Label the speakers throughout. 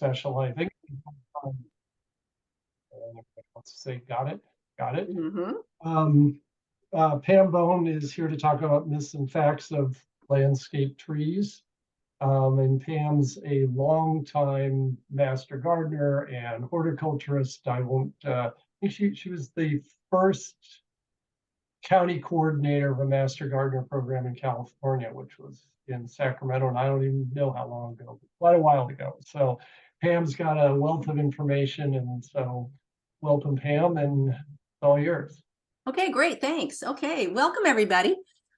Speaker 1: specializing. Let's say, got it. Um, Pam Bone is here to talk about myths and facts of landscape trees. And Pam's a longtime master gardener and horticulturist. I won't, I think she was the first county coordinator of a master gardener program in California, which was in Sacramento, and I don't even know how long ago, but quite a while ago. So Pam's got a wealth of information, and so welcome, Pam, and it's all yours.
Speaker 2: Okay, great, thanks. Okay, welcome everybody.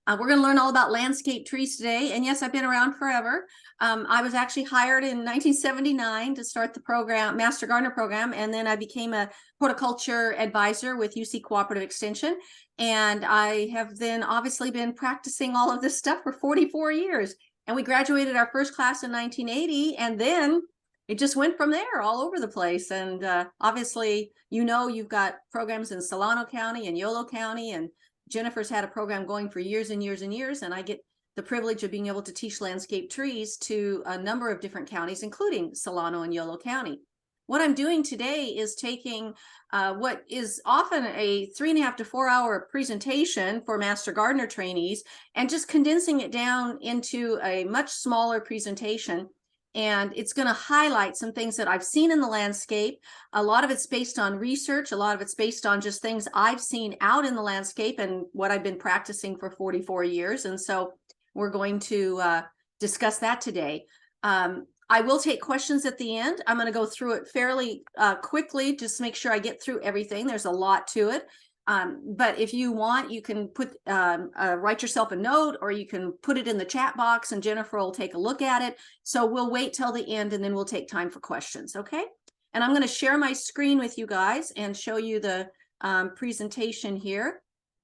Speaker 2: We're going to learn all about landscape trees today. And yes, I've been around forever. I was actually hired in 1979 to start the program, Master Gardener program. And then I became a horticulture advisor with UC Cooperative Extension. And I have then obviously been practicing all of this stuff for 44 years. And we graduated our first class in 1980. And then it just went from there all over the place. And obviously, you know, you've got programs in Solano County and Yolo County, and Jennifer's had a program going for years and years and years, and I get the privilege of being able to teach landscape trees to a number of different counties, including Solano and Yolo County. What I'm doing today is taking what is often a 3.5 to 4 hour presentation for Master Gardener trainees and just condensing it down into a much smaller presentation. And it's going to highlight some things that I've seen in the landscape. A lot of it's based on research. A lot of it's based on just things I've seen out in the landscape and what I've been practicing for 44 years. And so we're going to discuss that today. I will take questions at the end. I'm going to go through it fairly quickly, just to make sure I get through everything. There's a lot to it. But if you want, you can put write yourself a note, or you can put it in the chat box and Jennifer will take a look at it. So we'll wait till the end and then we'll take time for questions. Okay. And I'm going to share my screen with you guys and show you the presentation here.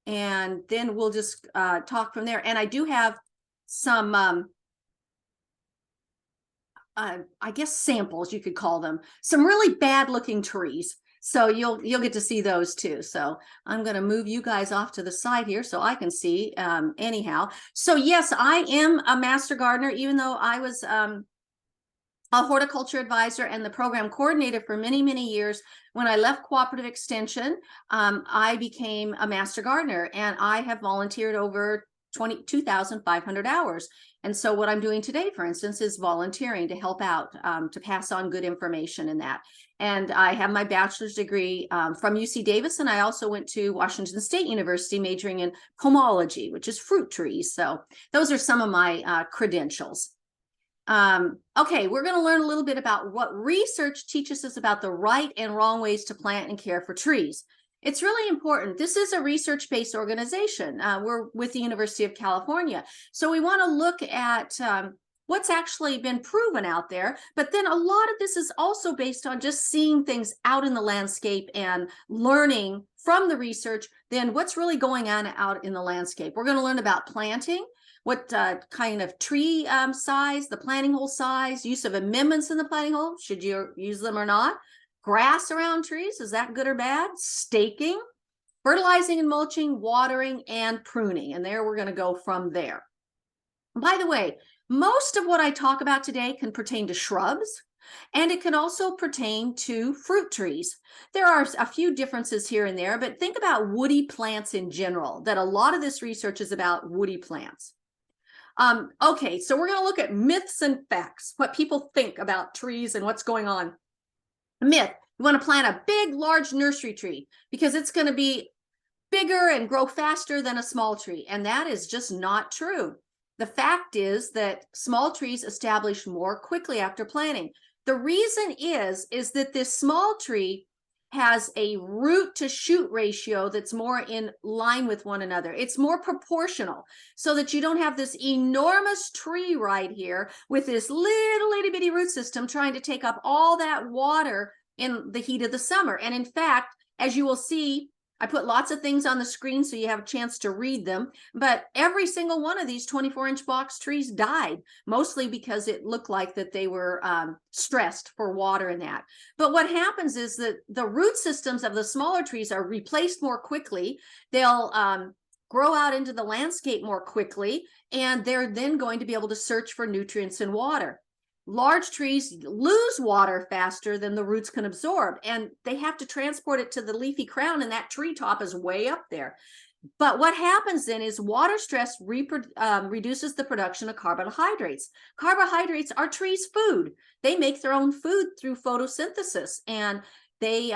Speaker 2: And then we'll just talk from there. And I do have some, I guess samples, you could call them, some really bad looking trees. So you'll get to see those too. So I'm going to move you guys off to the side here so I can see anyhow. So yes, I am a master gardener, even though I was a horticulture advisor and the program coordinator for many, many years. When I left Cooperative Extension, I became a master gardener, and I have volunteered over 22,500 hours. And so what I'm doing today, for instance, is volunteering to help out, to pass on good information in that. And I have my bachelor's degree from UC Davis, and I also went to Washington State University majoring in pomology, which is fruit trees. So those are some of my credentials. Okay, we're going to learn a little bit about what research teaches us about the right and wrong ways to plant and care for trees. It's really important. This is a research-based organization. We're with the University of California. So we want to look at what's actually been proven out there. But then a lot of this is also based on just seeing things out in the landscape and learning from the research, then what's really going on out in the landscape. We're going to learn about planting, what kind of tree size, the planting hole size, use of amendments in the planting hole, should you use them or not? Grass around trees, is that good or bad? Staking, fertilizing and mulching, watering, and pruning. And there we're going to go from there. By the way, most of what I talk about today can pertain to shrubs, and it can also pertain to fruit trees. There are a few differences here and there, but think about woody plants in general, that a lot of this research is about woody plants. Okay, so we're going to look at myths and facts, what people think about trees and what's going on. A myth: you want to plant a big, large nursery tree because it's going to be bigger and grow faster than a small tree. And that is just not true. The fact is that small trees establish more quickly after planting. The reason is that this small tree has a root to shoot ratio that's more in line with one another. It's more proportional, so that you don't have this enormous tree right here with this little itty bitty root system trying to take up all that water in the heat of the summer. And in fact, as you will see, I put lots of things on the screen so you have a chance to read them, but every single one of these 24-inch box trees died, mostly because it looked like that they were stressed for water and that. But what happens is that the root systems of the smaller trees are replaced more quickly. They'll grow out into the landscape more quickly, and they're then going to be able to search for nutrients and water. large trees lose water faster than the roots can absorb, and they have to transport it to the leafy crown, and that treetop is way up there. But what happens then is water stress reduces the production of carbohydrates. Carbohydrates are trees' food. They make their own food through photosynthesis, and they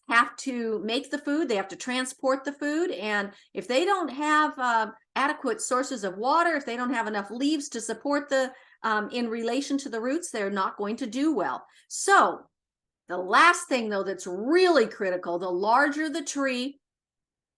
Speaker 2: have to make the food, they have to transport the food, and if they don't have adequate sources of water, if they don't have enough leaves to support the in relation to the roots, they're not going to do well. So the last thing, though, that's really critical, the larger the tree,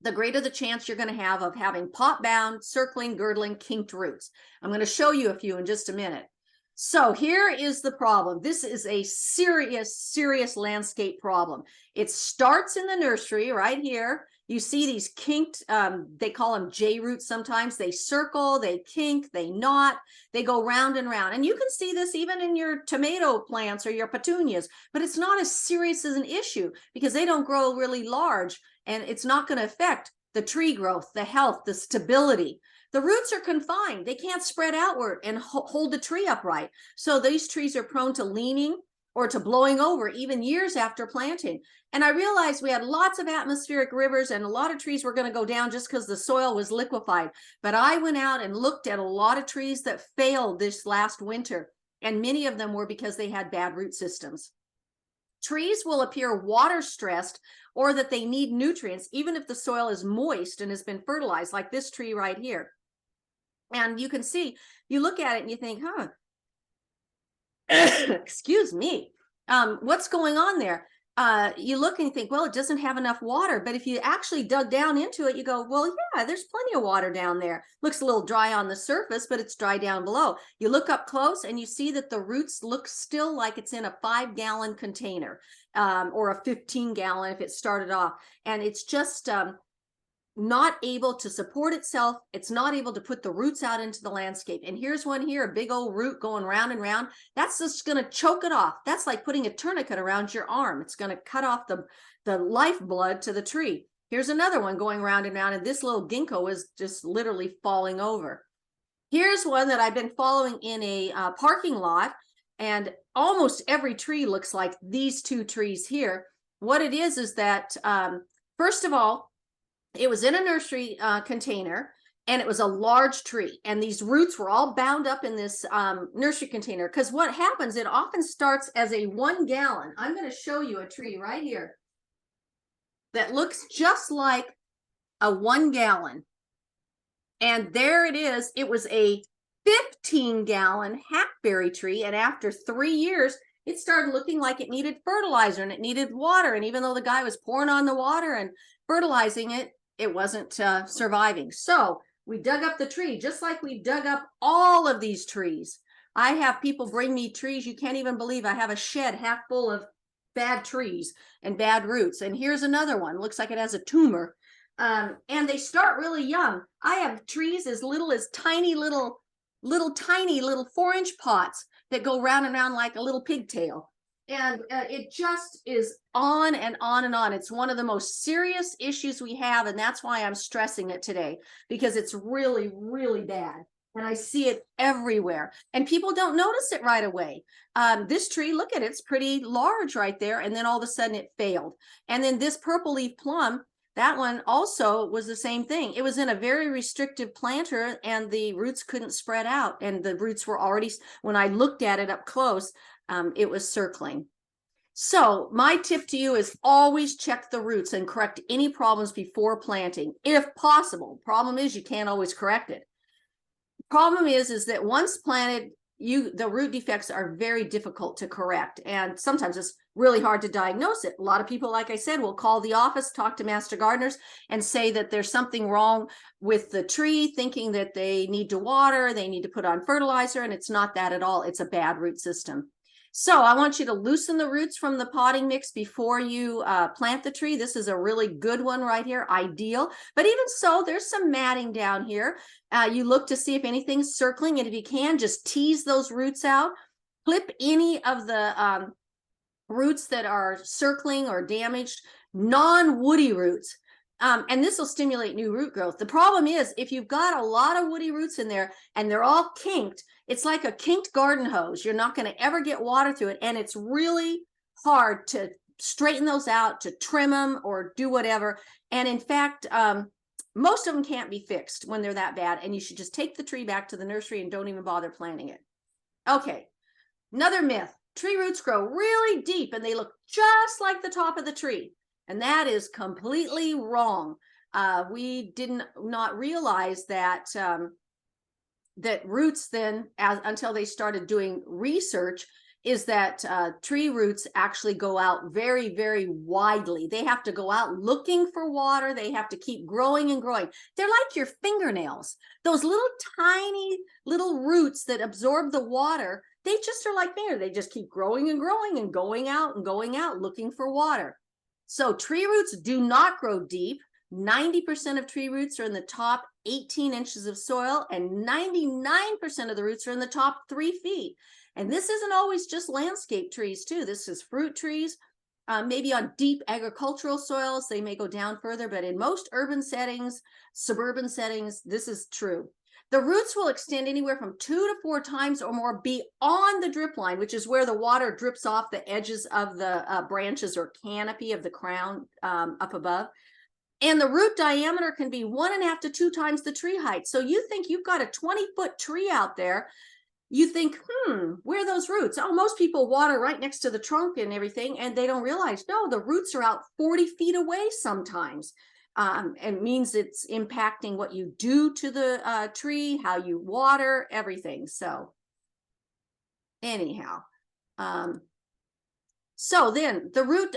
Speaker 2: the greater the chance you're going to have of having pot-bound, circling, girdling, kinked roots. I'm going to show you a few in just a minute. So here is the problem. This is a serious, serious landscape problem. It starts in the nursery right here. You see these kinked, they call them J roots sometimes. They circle, they kink, they knot, they go round and round. And you can see this even in your tomato plants or your petunias, but it's not as serious as an issue because they don't grow really large, and it's not going to affect the tree growth, the health, the stability. The roots are confined. They can't spread outward and hold the tree upright. So these trees are prone to leaning or to blowing over even years after planting. And I realized we had lots of atmospheric rivers and a lot of trees were going to go down just because the soil was liquefied. But I went out and looked at a lot of trees that failed this last winter, and many of them were because they had bad root systems. Trees will appear water stressed or that they need nutrients, even if the soil is moist and has been fertilized, like this tree right here. And you can see, you look at it and you think, excuse me, what's going on there? You look and you think, well, it doesn't have enough water. But if you actually dug down into it, you go, well, yeah, there's plenty of water down there. Looks a little dry on the surface, but it's dry down below. You look up close and you see that the roots look still like it's in a 5-gallon container, or a 15-gallon if it started off. And it's just not able to support itself. It's not able to put the roots out into the landscape. And here's one here, a big old root going round and round. That's just going to choke it off. That's like putting a tourniquet around your arm. It's going to cut off the lifeblood to the tree. Here's another one going round and round, and this little ginkgo is just literally falling over. Here's one that I've been following in a parking lot, and almost every tree looks like these two trees here. What it is that, first of all, it was in a nursery container, and it was a large tree, and these roots were all bound up in this nursery container. Because what happens, it often starts as a 1 gallon. I'm going to show you a tree right here that looks just like a 1 gallon. And there it is. It was a 15-gallon hackberry tree, and after 3 years, it started looking like it needed fertilizer and it needed water. And even though the guy was pouring on the water and fertilizing it, it wasn't surviving. So we dug up the tree, just like we dug up all of these trees. I have people bring me trees you can't even believe. I have a shed half full of bad trees and bad roots. And here's another one. Looks like it has a tumor. And they start really young. I have trees as little as tiny little 4-inch pots that go round and round like a little pigtail. And it just is on and on and on. It's one of the most serious issues we have, and that's why I'm stressing it today, because it's really, really bad. And I see it everywhere, and people don't notice it right away. This tree, look at it, it's pretty large right there, and then all of a sudden it failed. And then this purple leaf plum, that one also was the same thing. It was in a very restrictive planter, and the roots couldn't spread out, and the roots were already, when I looked at it up close, it was circling. So my tip to you is always check the roots and correct any problems before planting, if possible. Problem is you can't always correct it. Problem is that once planted, the root defects are very difficult to correct, and sometimes it's really hard to diagnose it. A lot of people, like I said, will call the office, talk to master gardeners, and say that there's something wrong with the tree, thinking that they need to water, they need to put on fertilizer, and it's not that at all. It's a bad root system. So I want you to loosen the roots from the potting mix before you plant the tree. This is a really good one right here, ideal. But even so, there's some matting down here. You look to see if anything's circling, and if you can, just tease those roots out. Clip any of the roots that are circling or damaged, non-woody roots. And this will stimulate new root growth. The problem is if you've got a lot of woody roots in there and they're all kinked, it's like a kinked garden hose. You're not going to ever get water through it. And it's really hard to straighten those out, to trim them or do whatever. And in fact, most of them can't be fixed when they're that bad. And you should just take the tree back to the nursery and don't even bother planting it. Okay, another myth. Tree roots grow really deep and they look just like the top of the tree. And that is completely wrong. We did not realize that that roots then, until they started doing research, is that tree roots actually go out very, very widely. They have to go out looking for water. They have to keep growing and growing. They're like your fingernails. Those little tiny little roots that absorb the water, they just are like there. They just keep growing and growing and going out looking for water. So tree roots do not grow deep. 90% of tree roots are in the top 18 inches of soil, and 99% of the roots are in the top 3 feet. And this isn't always just landscape trees too. This is fruit trees. Maybe on deep agricultural soils, they may go down further, but in most urban settings, suburban settings, this is true. The roots will extend anywhere from 2 to 4 times or more beyond the drip line, which is where the water drips off the edges of the branches or canopy of the crown up above. And the root diameter can be 1.5 to 2 times the tree height. So you think you've got a 20-foot tree out there. You think, where are those roots? Oh, most people water right next to the trunk and everything, and they don't realize, no, the roots are out 40 feet away sometimes. It means it's impacting what you do to the tree, how you water, everything. So anyhow, so then the root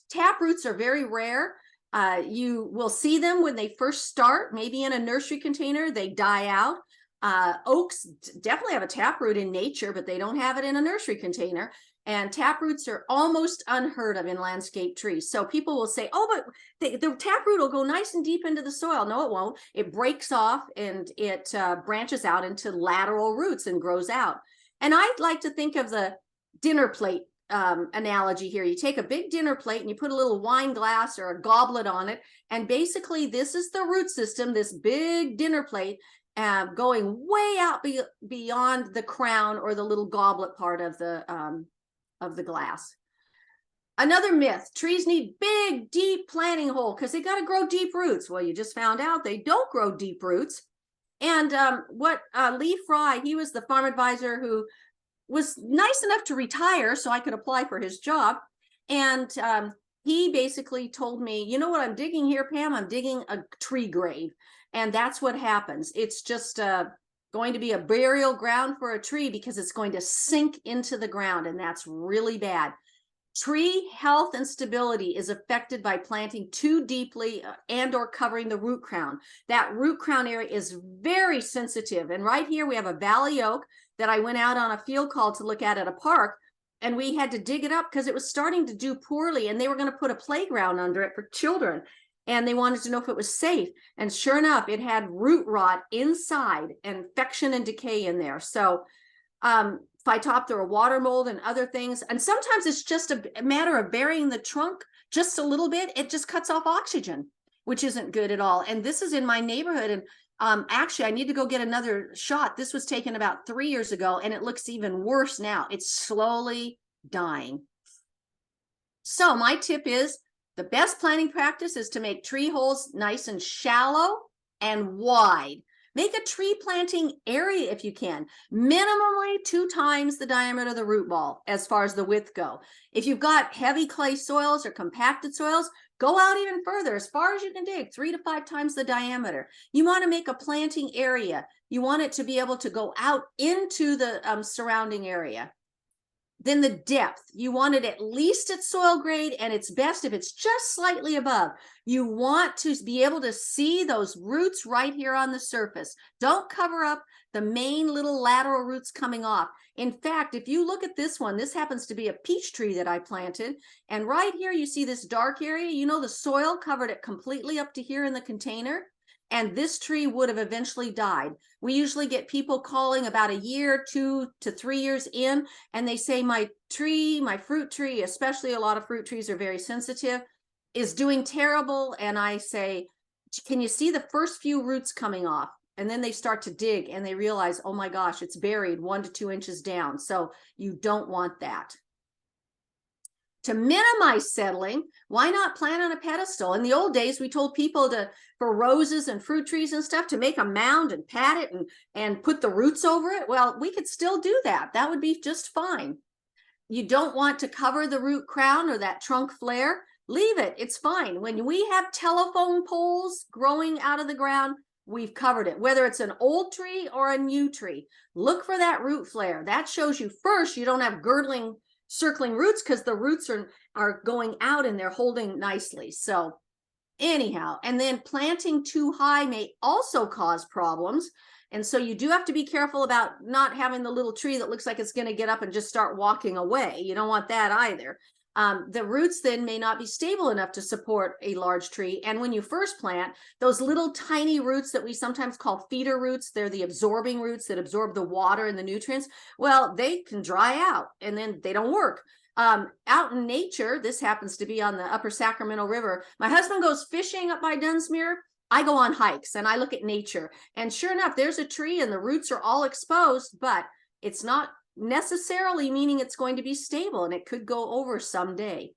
Speaker 2: tap roots are very rare. You will see them when they first start, maybe in a nursery container. They die out. Oaks definitely have a taproot in nature, but they don't have it in a nursery container. And taproots are almost unheard of in landscape trees. So people will say, oh, but the taproot will go nice and deep into the soil. No, it won't. It breaks off and it branches out into lateral roots and grows out. And I like to think of the dinner plate analogy here. You take a big dinner plate and you put a little wine glass or a goblet on it. And basically this is the root system, this big dinner plate, going way out beyond the crown or the little goblet part of the glass. Another myth, trees need big, deep planting hole because they got to grow deep roots. Well, you just found out they don't grow deep roots. And Lee Fry, he was the farm advisor who was nice enough to retire so I could apply for his job. And he basically told me, you know what I'm digging here, Pam? I'm digging a tree grave. And that's what happens. It's just going to be a burial ground for a tree because it's going to sink into the ground, and that's really bad. Tree health and stability is affected by planting too deeply and or covering the root crown. That root crown area is very sensitive. And right here we have a valley oak that I went out on a field call to look at a park, and we had to dig it up because it was starting to do poorly, and they were going to put a playground under it for children. And they wanted to know if it was safe. And sure enough, it had root rot inside, infection and decay in there. So phytophthora water mold and other things. And sometimes it's just a matter of burying the trunk just a little bit. It just cuts off oxygen, which isn't good at all. And this is in my neighborhood. And actually, I need to go get another shot. This was taken about 3 years ago, and it looks even worse now. It's slowly dying. So my tip is, the best planting practice is to make tree holes nice and shallow and wide. Make a tree planting area if you can, minimally 2 times the diameter of the root ball as far as the width go. If you've got heavy clay soils or compacted soils, go out even further, as far as you can dig, 3 to 5 times the diameter. You want to make a planting area. You want it to be able to go out into the surrounding area. Then the depth, you want it at least at soil grade, and it's best if it's just slightly above. You want to be able to see those roots right here on the surface. Don't cover up the main little lateral roots coming off. In fact, if you look at this one, this happens to be a peach tree that I planted. And right here, you see this dark area. You know, the soil covered it completely up to here in the container. And this tree would have eventually died. We usually get people calling about a year, 2 to 3 years in, and they say, my tree, my fruit tree, especially a lot of fruit trees are very sensitive. is doing terrible, and I say, can you see the first few roots coming off? And then they start to dig and they realize, oh my gosh, it's buried 1 to 2 inches down. So you don't want that. To minimize settling, why not plant on a pedestal? In the old days, we told people for roses and fruit trees and stuff to make a mound and pat it and put the roots over it. Well, we could still do that. That would be just fine. You don't want to cover the root crown or that trunk flare. Leave it. It's fine. When we have telephone poles growing out of the ground, we've covered it. Whether it's an old tree or a new tree, look for that root flare. That shows you first you don't have girdling, circling roots because the roots are going out and they're holding nicely. So anyhow, and then planting too high may also cause problems. And so you do have to be careful about not having the little tree that looks like it's going to get up and just start walking away. You don't want that either. The roots then may not be stable enough to support a large tree. And when you first plant, those little tiny roots that we sometimes call feeder roots, they're the absorbing roots that absorb the water and the nutrients. Well, they can dry out and then they don't work. Out in nature, this happens to be on the upper Sacramento River. My husband goes fishing up by Dunsmuir. I go on hikes and I look at nature. And sure enough, there's a tree and the roots are all exposed, but it's not necessarily meaning it's going to be stable and it could go over someday.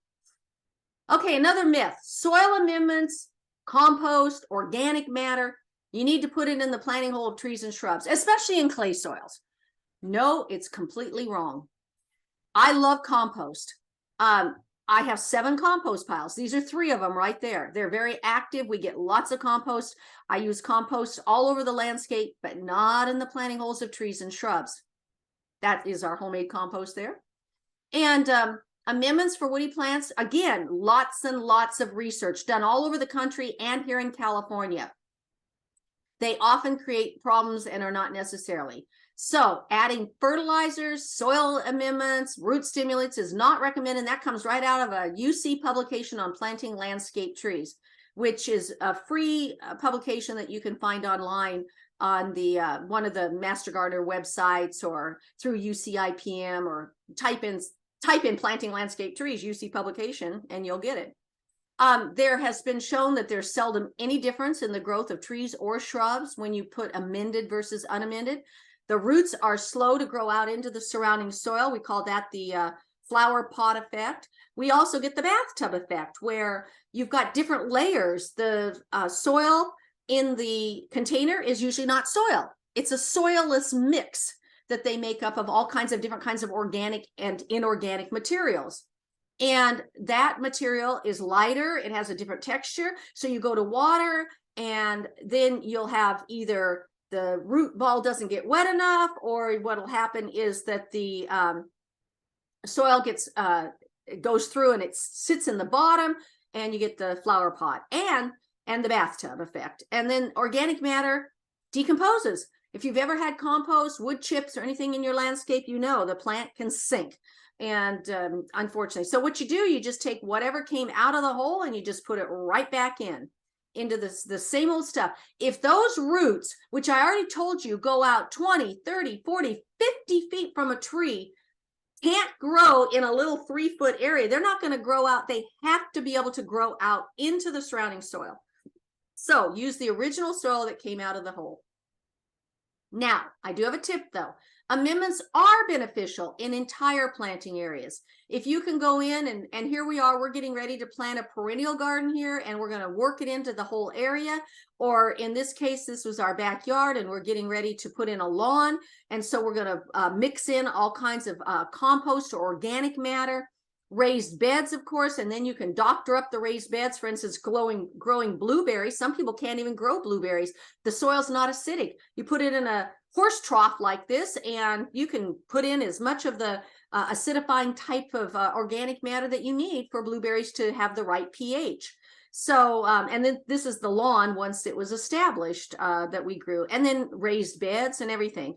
Speaker 2: Okay, another myth: soil amendments, compost, organic matter, you need to put it in the planting hole of trees and shrubs, especially in clay soils. No, it's completely wrong. I love compost. I have 7 compost piles. These are 3 of them right there. They're very active. We get lots of compost. I use compost all over the landscape, but not in the planting holes of trees and shrubs. That is our homemade compost there. And amendments for woody plants, again, lots and lots of research done all over the country and here in California. They often create problems and are not necessarily. So adding fertilizers, soil amendments, root stimulants is not recommended. That comes right out of a UC publication on planting landscape trees, which is a free publication that you can find online on the one of the Master Gardener websites or through UCIPM, or type in planting landscape trees UC publication and you'll get it. There has been shown that there's seldom any difference in the growth of trees or shrubs when you put amended versus unamended. The roots are slow to grow out into the surrounding soil. We call that the flower pot effect. We also get the bathtub effect, where you've got different layers. The soil in the container is usually not soil. It's a soilless mix that they make up of all kinds of different kinds of organic and inorganic materials. And that material is lighter. It has a different texture. So you go to water and then you'll have either the root ball doesn't get wet enough, or what'll happen is that the soil gets goes through and it sits in the bottom and you get the flower pot and the bathtub effect. And then organic matter decomposes. If you've ever had compost, wood chips, or anything in your landscape, you know the plant can sink. And unfortunately, so what you do, you just take whatever came out of the hole and you just put it right back into the same old stuff. If those roots, which I already told you, go out 20, 30, 40, 50 feet from a tree, can't grow in a little 3-foot area, they're not going to grow out. They have to be able to grow out into the surrounding soil. So use the original soil that came out of the hole. Now, I do have a tip though. Amendments are beneficial in entire planting areas. If you can go in and here we are, we're getting ready to plant a perennial garden here and we're going to work it into the whole area. Or in this case, this was our backyard and we're getting ready to put in a lawn. And so we're going to mix in all kinds of compost or organic matter, raised beds, of course, and then you can doctor up the raised beds. For instance, growing blueberries. Some people can't even grow blueberries. The soil's not acidic. You put it in a horse trough like this, and you can put in as much of the acidifying type of organic matter that you need for blueberries to have the right pH. So, and then this is the lawn once it was established that we grew, and then raised beds and everything.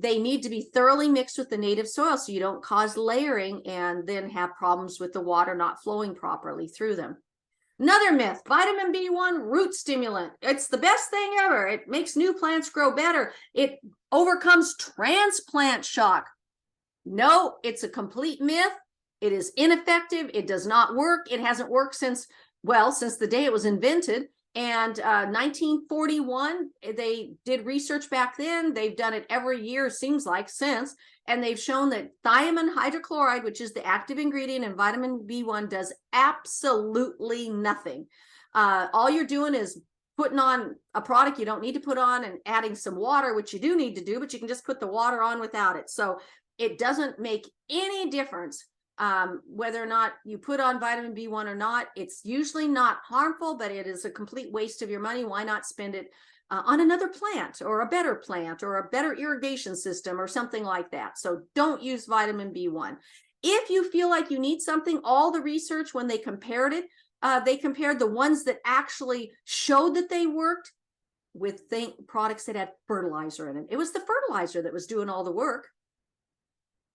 Speaker 2: They need to be thoroughly mixed with the native soil so you don't cause layering and then have problems with the water not flowing properly through them. Another myth: vitamin B1 root stimulant. It's the best thing ever. It makes new plants grow better. It overcomes transplant shock. No, it's a complete myth. It is ineffective. It does not work. It hasn't worked since well, since the day it was invented. And 1941, they did research back then. They've done it every year, seems like, since. And they've shown that thiamine hydrochloride, which is the active ingredient in vitamin B1, does absolutely nothing. All you're doing is putting on a product you don't need to put on and adding some water, which you do need to do, but you can just put the water on without it. So it doesn't make any difference whether or not you put on vitamin B1 or not. It's usually not harmful, but it is a complete waste of your money. Why not spend it on another plant or a better irrigation system or something like that? So don't use vitamin B1. If you feel like you need something, all the research, when they compared it, they compared the ones that actually showed that they worked with products that had fertilizer in it. It was the fertilizer that was doing all the work.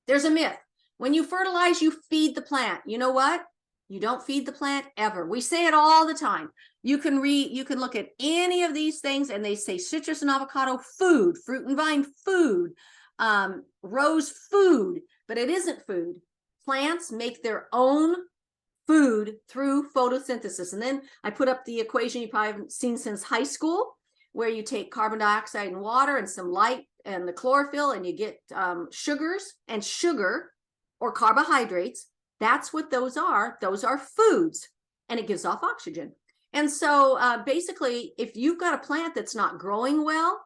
Speaker 2: There's a myth. When you fertilize, you feed the plant. You know what? You don't feed the plant ever. We say it all the time. You can look at any of these things and they say citrus and avocado food, fruit and vine food, rose food, but it isn't food. Plants make their own food through photosynthesis. And then I put up the equation you probably haven't seen since high school, where you take carbon dioxide and water and some light and the chlorophyll, and you get sugars and sugar or carbohydrates. That's what those are. Those are foods, and it gives off oxygen. And so basically, if you've got a plant that's not growing well,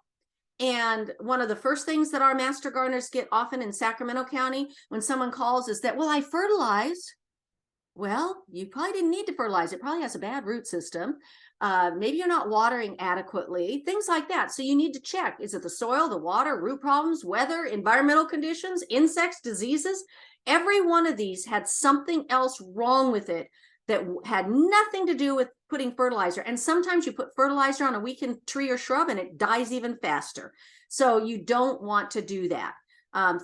Speaker 2: and one of the first things that our master gardeners get often in Sacramento County when someone calls is that, well, I fertilized. Well, you probably didn't need to fertilize. It probably has a bad root system. Maybe you're not watering adequately, things like that. So you need to check. Is it the soil, the water, root problems, weather, environmental conditions, insects, diseases? Every one of these had something else wrong with it that had nothing to do with putting fertilizer. And sometimes you put fertilizer on a weakened tree or shrub and it dies even faster. So you don't want to do that.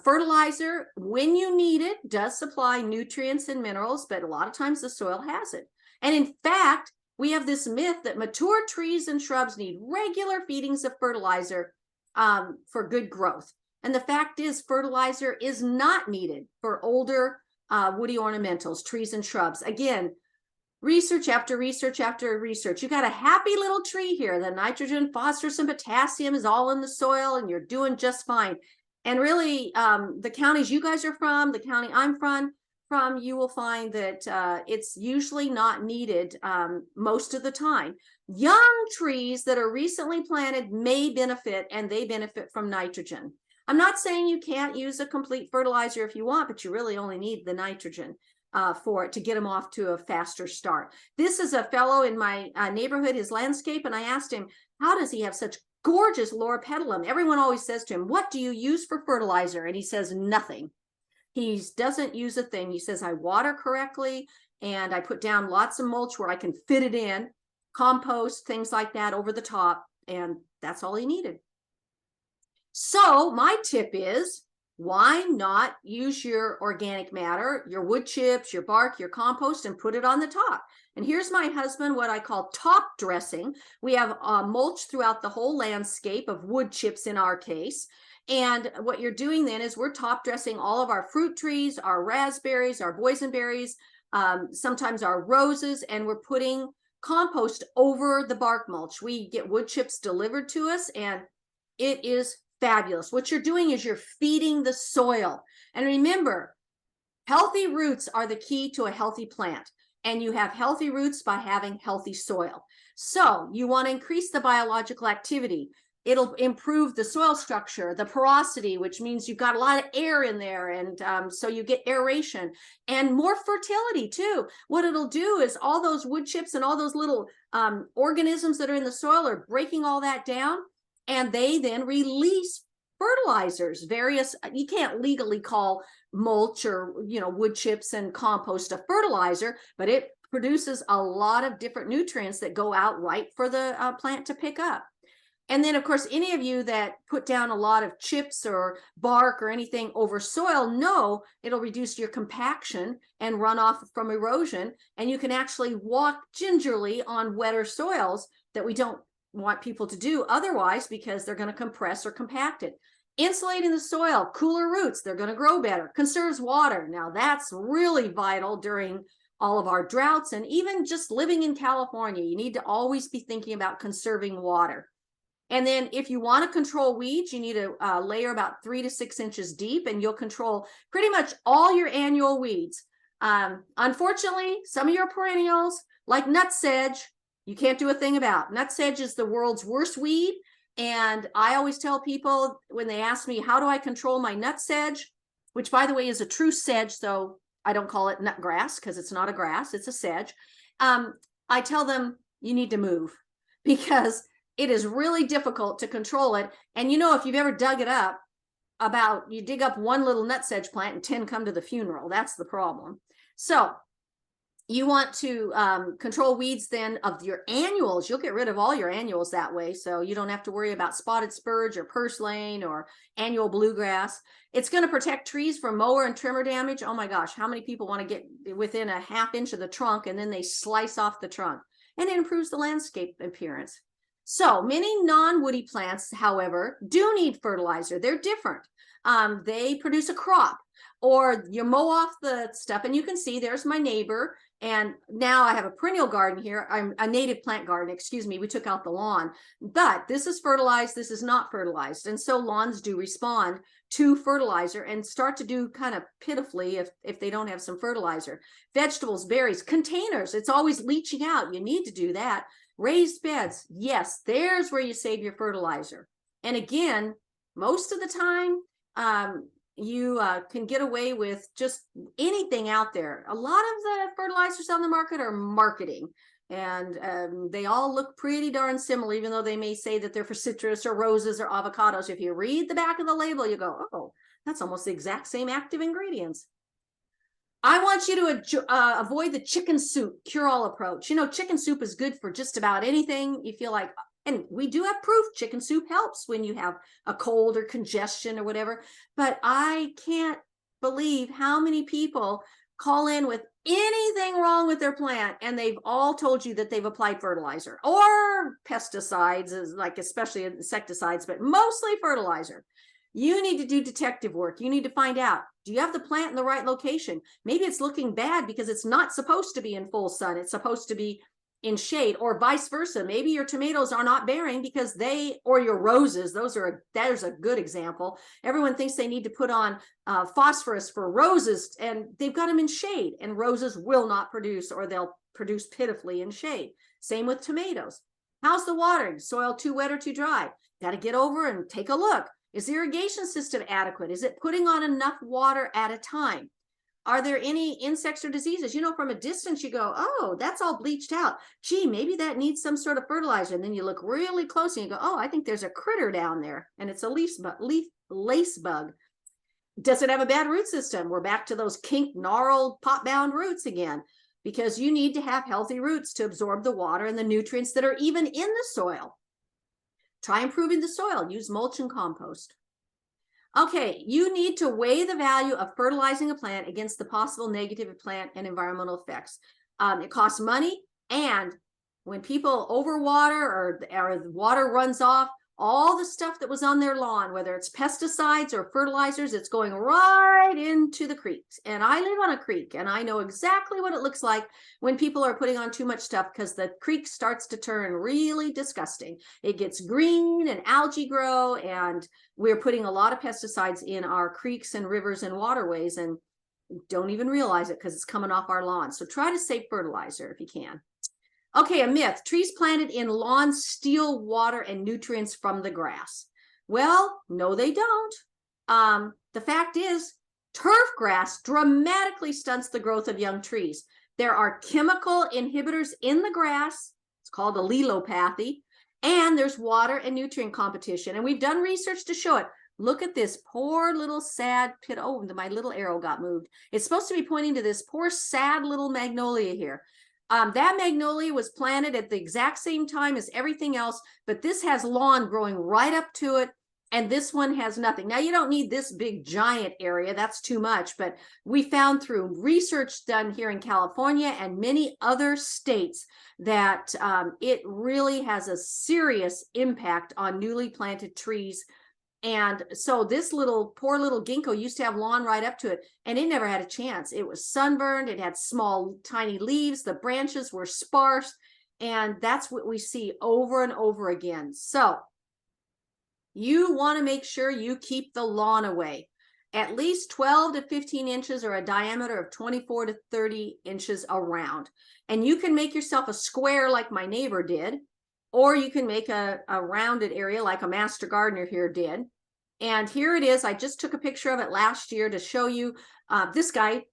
Speaker 2: Fertilizer, when you need it, does supply nutrients and minerals, but a lot of times the soil has it. And in fact, we have this myth that mature trees and shrubs need regular feedings of fertilizer for good growth. And the fact is, fertilizer is not needed for older woody ornamentals, trees and shrubs. Again, research after research after research. You got a happy little tree here. The nitrogen, phosphorus, and potassium is all in the soil, and you're doing just fine. And really, the counties you guys are from, the county I'm from, you will find that it's usually not needed most of the time. Young trees that are recently planted may benefit, and they benefit from nitrogen. I'm not saying you can't use a complete fertilizer if you want, but you really only need the nitrogen for it to get them off to a faster start. This is a fellow in my neighborhood, his landscape, and I asked him, how does he have such gorgeous loropetalum? Everyone always says to him, what do you use for fertilizer? And he says nothing. He doesn't use a thing. He says, I water correctly, and I put down lots of mulch where I can fit it in, compost, things like that over the top, and that's all he needed. So my tip is, why not use your organic matter, your wood chips, your bark, your compost, and put it on the top? And here's my husband, what I call top dressing. We have mulch throughout the whole landscape of wood chips in our case. And what you're doing then is we're top dressing all of our fruit trees, our raspberries, our boysenberries, sometimes our roses, and we're putting compost over the bark mulch. We get wood chips delivered to us, and it is fabulous. What you're doing is you're feeding the soil. And remember, healthy roots are the key to a healthy plant. And you have healthy roots by having healthy soil. So you want to increase the biological activity. It'll improve the soil structure, the porosity, which means you've got a lot of air in there. And so you get aeration and more fertility too. What it'll do is all those wood chips and all those little organisms that are in the soil are breaking all that down. And they then release fertilizers, you can't legally call mulch or, wood chips and compost a fertilizer, but it produces a lot of different nutrients that go out right for the plant to pick up. And then, of course, any of you that put down a lot of chips or bark or anything over soil know it'll reduce your compaction and runoff from erosion. And you can actually walk gingerly on wetter soils that we don't want people to do otherwise, because they're going to compress or compact it. Insulating the soil, cooler roots, they're going to grow better. Conserves water. Now that's really vital during all of our droughts, and even just living in California, you need to always be thinking about conserving water. And then if you want to control weeds, you need to layer about 3 to 6 inches deep, and you'll control pretty much all your annual weeds. Unfortunately, some of your perennials, like nutsedge, you can't do a thing about. Nutsedge is the world's worst weed. And I always tell people when they ask me, how do I control my nutsedge, which by the way is a true sedge, so I don't call it nut grass because it's not a grass, it's a sedge. I tell them you need to move because it is really difficult to control it. And you know, if you've ever dug it up, you dig up one little nutsedge plant and 10 come to the funeral. That's the problem. So you want to control weeds then of your annuals. You'll get rid of all your annuals that way. So you don't have to worry about spotted spurge or purslane or annual bluegrass. It's going to protect trees from mower and trimmer damage. Oh my gosh, how many people want to get within a ½ inch of the trunk and then they slice off the trunk? And it improves the landscape appearance. So many non-woody plants, however, do need fertilizer. They're different. They produce a crop, or you mow off the stuff, and you can see there's my neighbor. And now I have a perennial garden here. I'm a native plant garden, excuse me. We took out the lawn, but this is fertilized. This is not fertilized. And so lawns do respond to fertilizer and start to do kind of pitifully if they don't have some fertilizer. Vegetables, berries, containers, it's always leaching out. You need to do that. Raised beds, yes, there's where you save your fertilizer. And again, most of the time, you can get away with just anything out there. A lot of the fertilizers on the market are marketing, and they all look pretty darn similar, even though they may say that they're for citrus or roses or avocados. If you read the back of the label, you go, oh, that's almost the exact same active ingredients. I want you to avoid the chicken soup cure-all approach. You know, chicken soup is good for just about anything you feel like. And we do have proof chicken soup helps when you have a cold or congestion or whatever. But I can't believe how many people call in with anything wrong with their plant, and they've all told you that they've applied fertilizer or pesticides, like especially insecticides, but mostly fertilizer. You need to do detective work. You need to find out, do you have the plant in the right location? Maybe it's looking bad because it's not supposed to be in full sun. It's supposed to be in shade, or vice versa. Maybe your tomatoes are not bearing because or your roses, there's a good example. Everyone thinks they need to put on phosphorus for roses, and they've got them in shade, and roses will not produce, or they'll produce pitifully in shade. Same with tomatoes. How's the watering? Soil too wet or too dry? Got to get over and take a look. Is the irrigation system adequate? Is it putting on enough water at a time? Are there any insects or diseases? You know, from a distance, you go, oh, that's all bleached out. Gee, maybe that needs some sort of fertilizer. And then you look really close and you go, oh, I think there's a critter down there. And it's a lace bug. Does it have a bad root system? We're back to those kinked, gnarled, pot-bound roots again, because you need to have healthy roots to absorb the water and the nutrients that are even in the soil. Try improving the soil. Use mulch and compost. Okay, you need to weigh the value of fertilizing a plant against the possible negative plant and environmental effects. It costs money, and when people overwater or the water runs off, all the stuff that was on their lawn, whether it's pesticides or fertilizers, it's going right into the creeks. And I live on a creek, and I know exactly what it looks like when people are putting on too much stuff, because the creek starts to turn really disgusting. It gets green and algae grow, and we're putting a lot of pesticides in our creeks and rivers and waterways and don't even realize it because it's coming off our lawn. So try to save fertilizer if you can. Okay, a myth. Trees planted in lawns steal water and nutrients from the grass. Well, no, they don't. The fact is, turf grass dramatically stunts the growth of young trees. There are chemical inhibitors in the grass. It's called allelopathy. And there's water and nutrient competition. And we've done research to show it. Look at this poor little sad pit. Oh, my little arrow got moved. It's supposed to be pointing to this poor sad little magnolia here. That magnolia was planted at the exact same time as everything else, but this has lawn growing right up to it, and this one has nothing. Now, you don't need this big giant area. That's too much, but we found through research done here in California and many other states that it really has a serious impact on newly planted trees And so this poor little ginkgo used to have lawn right up to it, and it never had a chance. It was sunburned. It had small, tiny leaves. The branches were sparse. And that's what we see over and over again. So you want to make sure you keep the lawn away. At least 12 to 15 inches or a diameter of 24 to 30 inches around. And you can make yourself a square like my neighbor did, or you can make a rounded area like a master gardener here did. And here it is. I just took a picture of it last year to show you this guy.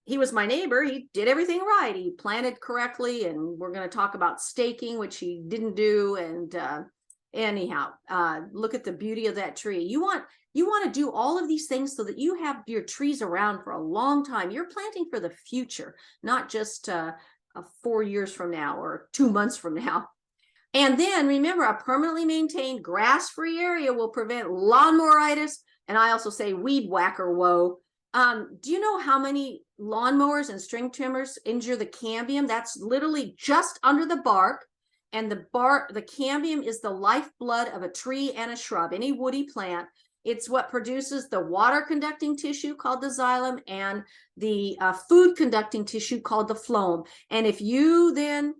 Speaker 2: He was my neighbor. He did everything right. He planted correctly, and we're going to talk about staking, which he didn't do. And anyhow, look at the beauty of that tree. You want to do all of these things so that you have your trees around for a long time. You're planting for the future, not just 4 years from now or 2 months from now. And then remember, a permanently maintained grass-free area will prevent lawnmoweritis, and I also say weed whacker woe. Do you know how many lawnmowers and string trimmers injure the cambium? That's literally just under the bark. And the cambium is the lifeblood of a tree and a shrub, any woody plant. It's what produces the water-conducting tissue called the xylem and the food-conducting tissue called the phloem. And if you then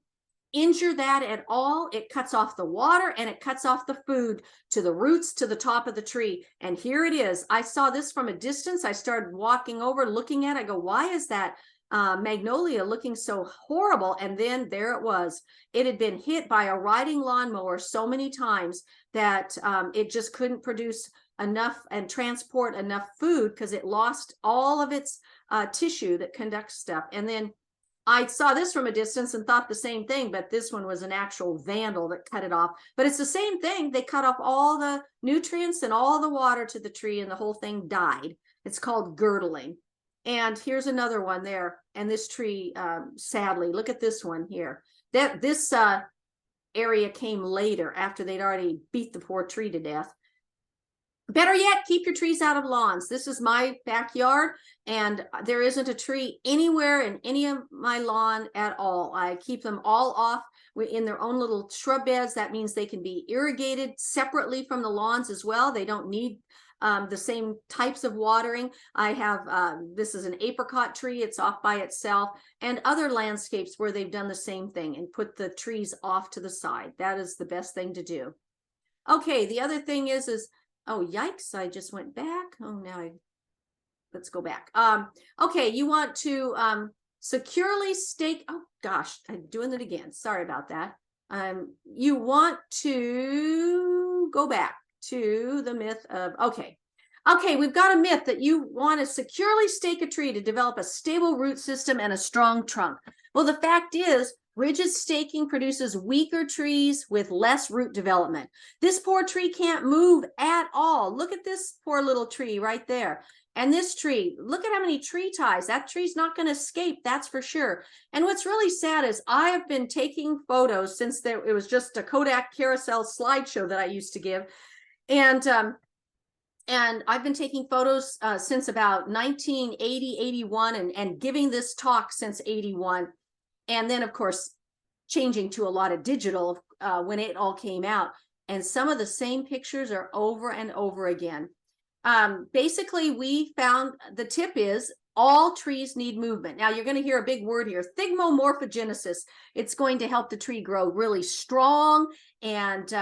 Speaker 2: injure that at all, it cuts off the water and it cuts off the food to the roots, to the top of the tree. And here it is. I saw this from a distance. I started walking over, looking at it. I go, why is that magnolia looking so horrible? And then there it was. It had been hit by a riding lawnmower so many times that it just couldn't produce enough and transport enough food because it lost all of its tissue that conducts stuff. And then I saw this from a distance and thought the same thing, but this one was an actual vandal that cut it off. But it's the same thing. They cut off all the nutrients and all the water to the tree, and the whole thing died. It's called girdling. And here's another one there. And this tree, sadly, look at this one here. This area came later after they'd already beat the poor tree to death. Better yet, keep your trees out of lawns. This is my backyard, and there isn't a tree anywhere in any of my lawn at all. I keep them all off in their own little shrub beds. That means they can be irrigated separately from the lawns as well. They don't need the same types of watering. I have, this is an apricot tree. It's off by itself, and other landscapes where they've done the same thing and put the trees off to the side. That is the best thing to do. Okay, the other thing is oh, yikes, I just went back. Oh, now let's go back. Okay, you want to securely stake. Oh, gosh, I'm doing it again. Sorry about that. You want to go back to the myth of, okay, we've got a myth that you want to securely stake a tree to develop a stable root system and a strong trunk. Well, the fact is, rigid staking produces weaker trees with less root development. This poor tree can't move at all. Look at this poor little tree right there. And this tree, look at how many tree ties. That tree's not going to escape, that's for sure. And what's really sad is I have been taking photos since it was just a Kodak carousel slideshow that I used to give. And I've been taking photos since about 1980, 81, and giving this talk since 81. And then, of course, changing to a lot of digital when it all came out. And some of the same pictures are over and over again. Basically, we found the tip is all trees need movement. Now, you're going to hear a big word here, thigmomorphogenesis. It's going to help the tree grow really strong. And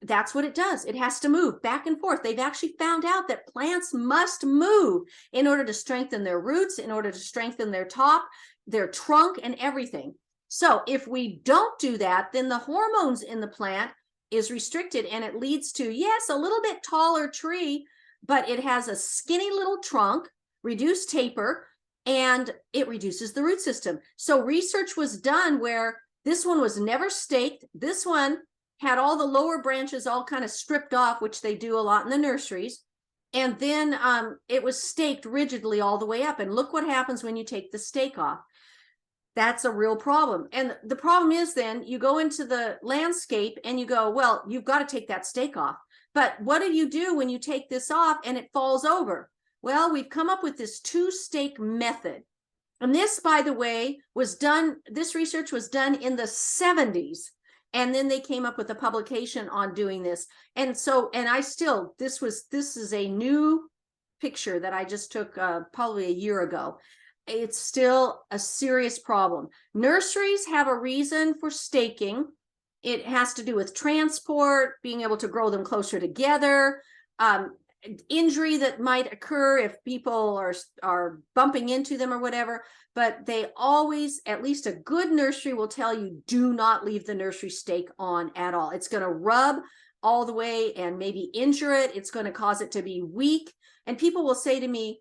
Speaker 2: that's what it does. It has to move back and forth. They've actually found out that plants must move in order to strengthen their roots, in order to strengthen their top, their trunk, and everything. So if we don't do that, then the hormones in the plant is restricted, and it leads to, yes, a little bit taller tree, but it has a skinny little trunk, reduced taper, and it reduces the root system. So research was done where this one was never staked. This one had all the lower branches all kind of stripped off, which they do a lot in the nurseries. And then it was staked rigidly all the way up. And look what happens when you take the stake off. That's a real problem. And the problem is then you go into the landscape and you go, well, you've got to take that stake off. But what do you do when you take this off and it falls over? Well, we've come up with this 2-stake method. And this, by the way, was done, this research was done in the 70s. And then they came up with a publication on doing this. And so, and I still, this is a new picture that I just took probably a year ago. It's still a serious problem. Nurseries have a reason for staking. It has to do with transport, being able to grow them closer together, injury that might occur if people are bumping into them or whatever. But they always, at least a good nursery will tell you, do not leave the nursery stake on at all. It's going to rub all the way and maybe injure it. It's going to cause it to be weak. And people will say to me,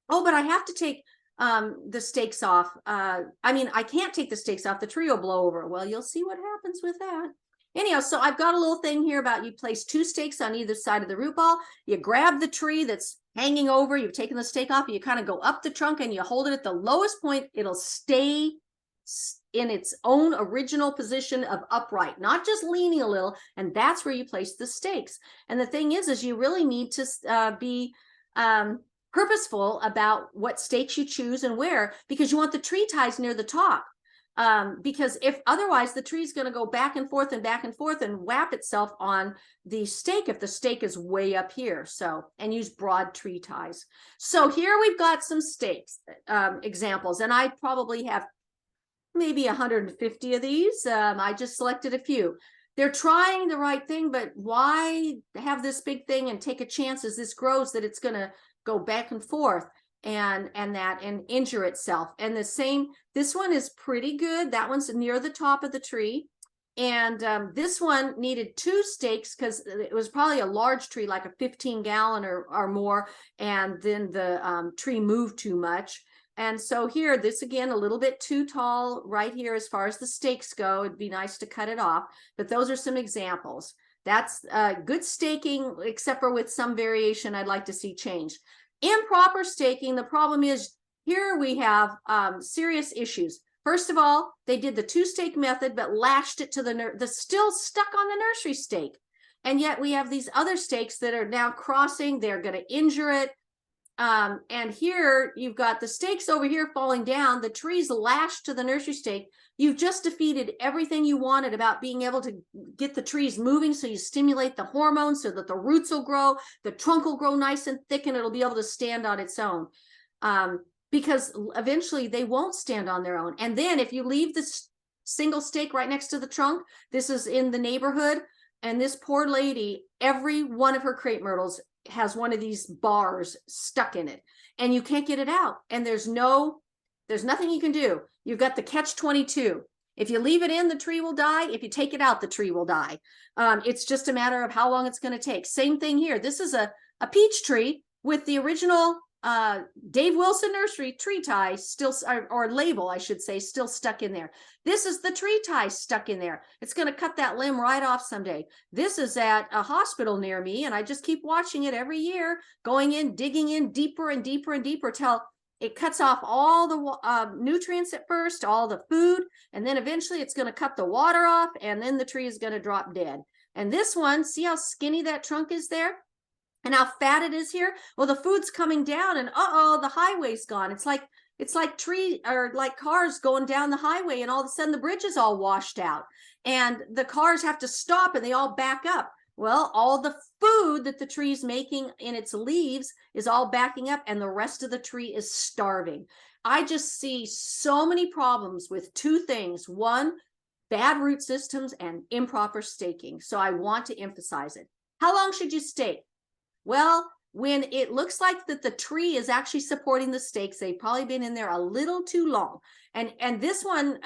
Speaker 2: oh, but I have to take the stakes off. I mean, I can't take the stakes off. The tree will blow over. Well, you'll see what happens with that. Anyhow, so I've got a little thing here about you place 2 stakes on either side of the root ball. You grab the tree that's hanging over, you've taken the stake off, and you kind of go up the trunk and you hold it at the lowest point. It'll stay in its own original position of upright, not just leaning a little. And that's where you place the stakes. And the thing is you really need to be purposeful about what stakes you choose and where, because you want the tree ties near the top. Because if otherwise the tree is going to go back and forth and whap itself on the stake if the stake is way up here. So, and use broad tree ties. So here we've got some stakes examples, and I probably have maybe 150 of these. I just selected a few. They're trying the right thing, but why have this big thing and take a chance as this grows that it's going to go back and forth and injure itself? And the same, this one is pretty good. That one's near the top of the tree. And this one needed 2 stakes because it was probably a large tree, like a 15-gallon or more. And then the tree moved too much. And so here, this again, a little bit too tall right here as far as the stakes go. It'd be nice to cut it off. But those are some examples. That's good staking, except for with some variation I'd like to see changed. Improper staking, the problem is here we have serious issues. First of all, they did the 2-stake method, but lashed it to the still stuck on the nursery stake. And yet we have these other stakes that are now crossing. They're going to injure it. And here you've got the stakes over here falling down. The tree's lashed to the nursery stake. You've just defeated everything you wanted about being able to get the trees moving. So you stimulate the hormones so that the roots will grow, the trunk will grow nice and thick, and it'll be able to stand on its own. Because eventually they won't stand on their own. And then if you leave this single stake right next to the trunk, this is in the neighborhood, and this poor lady, every one of her crepe myrtles has one of these bars stuck in it, and you can't get it out. And there's nothing you can do. You've got the catch-22. If you leave it in, the tree will die. If you take it out, the tree will die. It's just a matter of how long it's going to take. Same thing here. This is a peach tree with the original Dave Wilson Nursery tree tie still, or label, I should say, still stuck in there. This is the tree tie stuck in there. It's going to cut that limb right off someday. This is at a hospital near me, and I just keep watching it every year, going in, digging in deeper and deeper and deeper till it cuts off all the nutrients at first, all the food, and then eventually it's going to cut the water off, and then the tree is going to drop dead. And this one, see how skinny that trunk is there? And how fat it is here? Well, the food's coming down, and the highway's gone. It's like cars going down the highway, and all of a sudden the bridge is all washed out, and the cars have to stop, and they all back up. Well, all the food that the tree's making in its leaves is all backing up, and the rest of the tree is starving. I just see so many problems with 2 things. One, bad root systems, and improper staking. So I want to emphasize it. How long should you stake? Well, when it looks like that the tree is actually supporting the stakes, they've probably been in there a little too long. And this one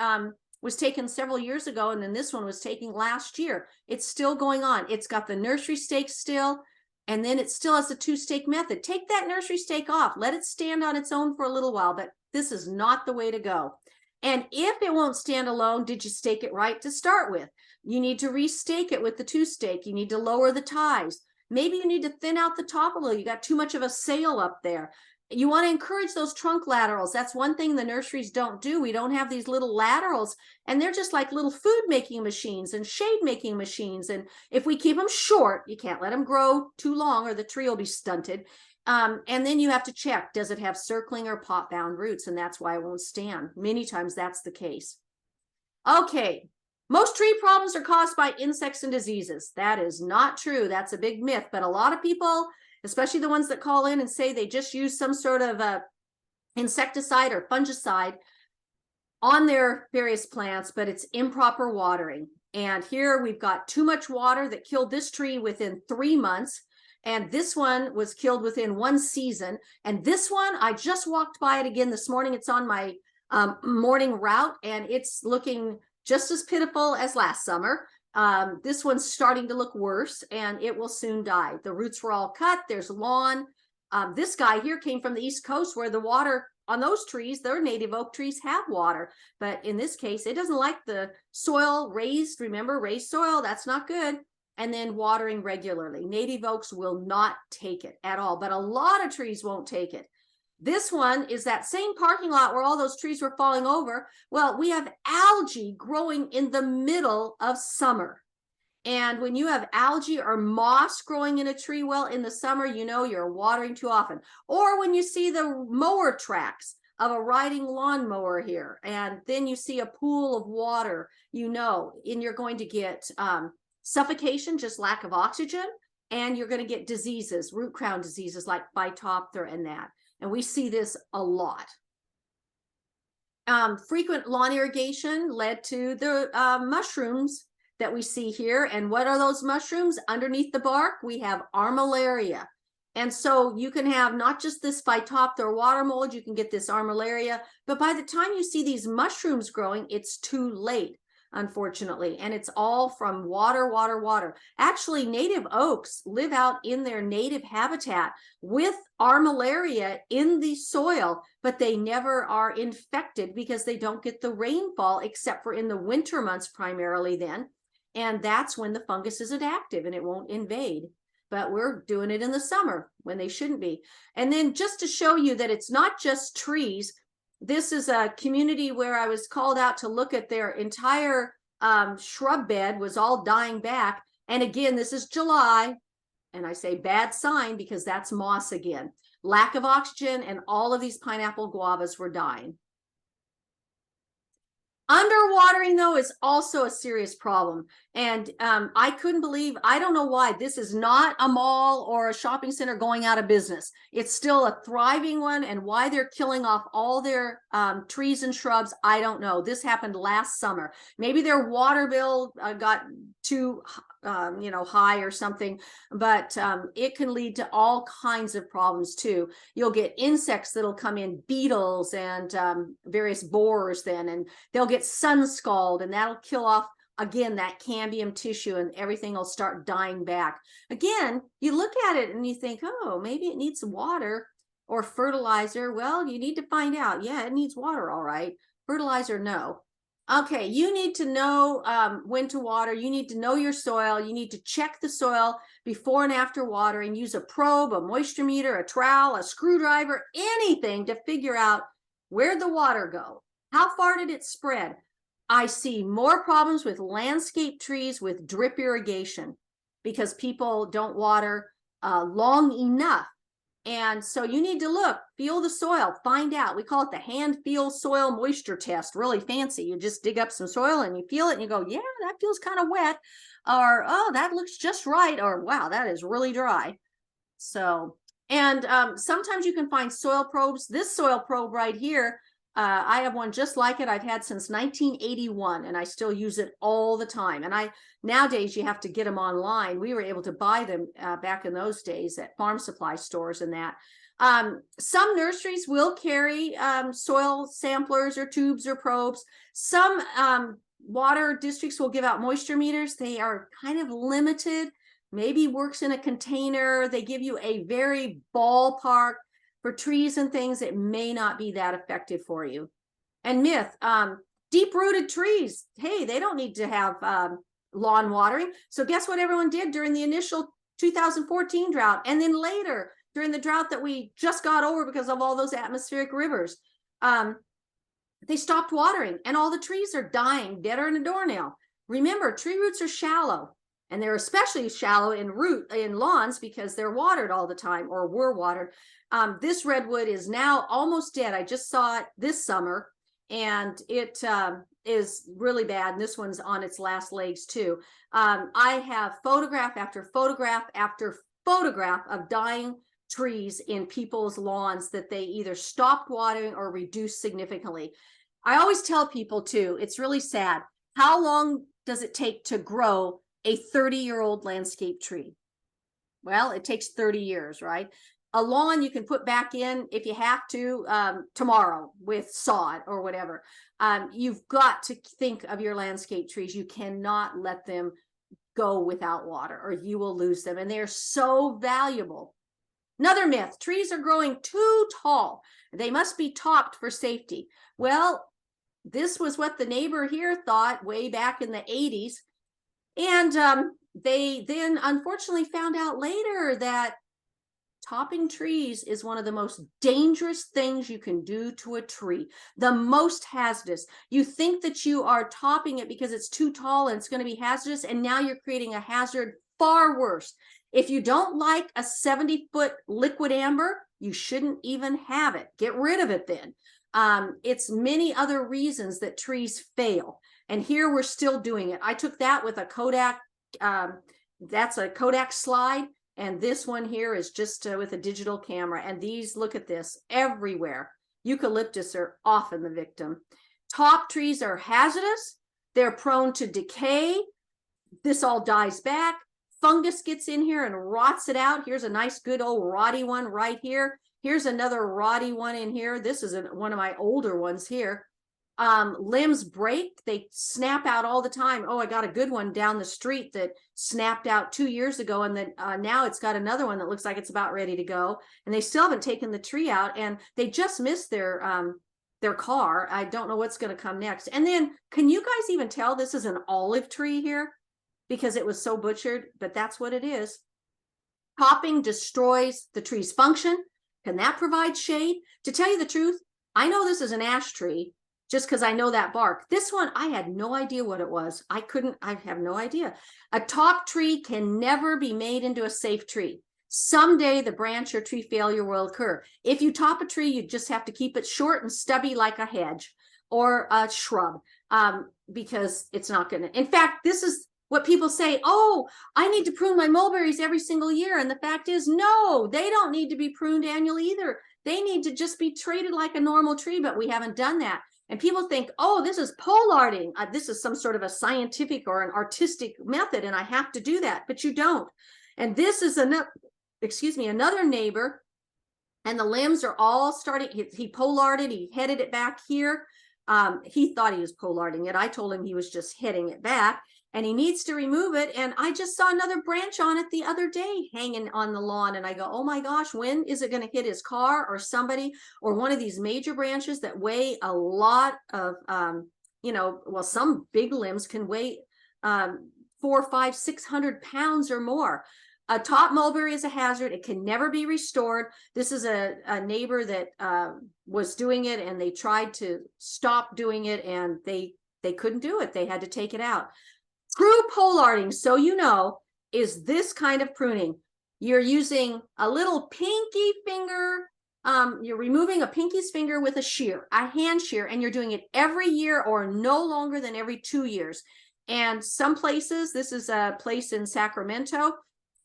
Speaker 2: was taken several years ago, and then this one was taken last year. It's still going on. It's got the nursery stake still, and then it still has the 2-stake method. Take that nursery stake off. Let it stand on its own for a little while, but this is not the way to go. And if it won't stand alone, did you stake it right to start with? You need to restake it with the 2-stake. You need to lower the ties. Maybe you need to thin out the top a little. You got too much of a sail up there. You want to encourage those trunk laterals. That's one thing the nurseries don't do. We don't have these little laterals, and they're just like little food making machines and shade making machines. And if we keep them short, you can't let them grow too long or the tree will be stunted. And then you have to check, does it have circling or pot bound roots? And that's why it won't stand. Many times that's the case. Okay. Most tree problems are caused by insects and diseases. That is not true. That's a big myth. But a lot of people, especially the ones that call in and say they just use some sort of insecticide or fungicide on their various plants, but it's improper watering. And here we've got too much water that killed this tree within 3 months. And this one was killed within 1 season. And this one, I just walked by it again this morning. It's on my morning route, and it's looking just as pitiful as last summer. This one's starting to look worse, and it will soon die. The roots were all cut. There's lawn. This guy here came from the East Coast, where the water on those trees, their native oak trees, have water. But in this case, it doesn't like the soil raised. Remember, raised soil, that's not good. And then watering regularly. Native oaks will not take it at all, but a lot of trees won't take it. This one is that same parking lot where all those trees were falling over. Well, we have algae growing in the middle of summer. And when you have algae or moss growing in a tree, well, in the summer, you know you're watering too often. Or when you see the mower tracks of a riding lawnmower here, and then you see a pool of water, you know, and you're going to get suffocation, just lack of oxygen, and you're going to get diseases, root crown diseases like Phytophthora and that. And we see this a lot. Frequent lawn irrigation led to the mushrooms that we see here. And what are those mushrooms? Underneath the bark, we have armillaria. And so you can have not just this Phytophthora water mold, you can get this armillaria, but by the time you see these mushrooms growing, it's too late, unfortunately. And it's all from water, water, water. Actually, native oaks live out in their native habitat with armillaria in the soil, but they never are infected because they don't get the rainfall except for in the winter months primarily then. And that's when the fungus is inactive and it won't invade. But we're doing it in the summer when they shouldn't be. And then just to show you that it's not just trees, this is a community where I was called out to look at their entire shrub bed was all dying back. And again, this is July, and I say bad sign because that's moss again. Lack of oxygen, and all of these pineapple guavas were dying. Underwatering, though, is also a serious problem. And I couldn't believe, I don't know why, this is not a mall or a shopping center going out of business. It's still a thriving one, and why they're killing off all their trees and shrubs, I don't know. This happened last summer. Maybe their water bill got too high or something, but it can lead to all kinds of problems too. You'll get insects that'll come in, beetles and various borers then, and they'll get sun scald, and that'll kill off again that cambium tissue, and everything will start dying back. Again, you look at it and you think, oh, maybe it needs water or fertilizer. Well, you need to find out. Yeah, it needs water, all right. Fertilizer, no. Okay, you need to know when to water. You need to know your soil. You need to check the soil before and after watering. Use a probe, a moisture meter, a trowel, a screwdriver, anything to figure out where'd the water go. How far did it spread? I see more problems with landscape trees with drip irrigation because people don't water long enough. And so you need to look, feel the soil, find out. We call it the hand feel soil moisture test, really fancy. You just dig up some soil and you feel it and you go, yeah, that feels kind of wet. Or, oh, that looks just right. Or, wow, that is really dry. So, and sometimes you can find soil probes. This soil probe right here, I have one just like it. I've had since 1981, and I still use it all the time. And nowadays you have to get them online. We were able to buy them back in those days at farm supply stores and that. Some nurseries will carry soil samplers or tubes or probes. Some water districts will give out moisture meters. They are kind of limited, maybe works in a container. They give you a very ballpark. For trees and things, it may not be that effective for you. And myth, deep-rooted trees, hey, they don't need to have lawn watering. So guess what everyone did during the initial 2014 drought, and then later during the drought that we just got over because of all those atmospheric rivers? They stopped watering, and all the trees are dying, deader than a doornail. Remember, tree roots are shallow, and they're especially shallow in lawns because they're watered all the time, or were watered. This redwood is now almost dead. I just saw it this summer, and it is really bad, and this one's on its last legs too. I have photograph after photograph after photograph of dying trees in people's lawns that they either stopped watering or reduced significantly. I always tell people too, it's really sad. How long does it take to grow a 30-year-old landscape tree? Well, it takes 30 years, right? A lawn you can put back in if you have to tomorrow with sod or whatever. You've got to think of your landscape trees. You cannot let them go without water or you will lose them. And they're so valuable. Another myth, trees are growing too tall. They must be topped for safety. Well, this was what the neighbor here thought way back in the 80s. And they then unfortunately found out later that topping trees is one of the most dangerous things you can do to a tree, the most hazardous. You think that you are topping it because it's too tall and it's going to be hazardous, and now you're creating a hazard far worse. If you don't like a 70-foot liquid amber, you shouldn't even have it. Get rid of it then. It's many other reasons that trees fail. And here we're still doing it. I took that with a Kodak. That's a Kodak slide. And this one here is just with a digital camera. And these, look at this, everywhere. Eucalyptus are often the victim. Top trees are hazardous. They're prone to decay. This all dies back. Fungus gets in here and rots it out. Here's a nice good old rotty one right here. Here's another rotty one in here. This is one of my older ones here. Limbs break, they snap out all the time. Oh, I got a good one down the street that snapped out 2 years ago, and then now it's got another one that looks like it's about ready to go, and they still haven't taken the tree out, and they just missed their car. I don't know what's going to come next. And then, can you guys even tell this is an olive tree here because it was so butchered? But that's what it is. Topping destroys the tree's function. Can that provide shade? To tell you the truth, I know this is an ash tree just because I know that bark. This one, I had no idea what it was. I have no idea. A top tree can never be made into a safe tree. Someday the branch or tree failure will occur. If you top a tree, you just have to keep it short and stubby like a hedge or a shrub, because it's not going to. In fact, this is what people say, oh, I need to prune my mulberries every single year. And the fact is, no, they don't need to be pruned annually either. They need to just be treated like a normal tree, but we haven't done that. And people think, oh, this is polarding. This is some sort of a scientific or an artistic method, and I have to do that, but you don't. And this is another neighbor, and the limbs are all starting. He polarded, he headed it back here. He thought he was polarding it. I told him he was just heading it back, and he needs to remove it. And I just saw another branch on it the other day hanging on the lawn. And I go, oh my gosh, when is it going to hit his car or somebody, or one of these major branches that weigh a lot of, well, some big limbs can weigh 400, 500, 600 pounds or more. A top mulberry is a hazard. It can never be restored. This is a neighbor that was doing it, and they tried to stop doing it, and they couldn't do it. They had to take it out. True polarding, so you know, is this kind of pruning. You're using a little pinky finger. You're removing a pinky's finger with a shear, a hand shear, and you're doing it every year or no longer than every 2 years. And some places, this is a place in Sacramento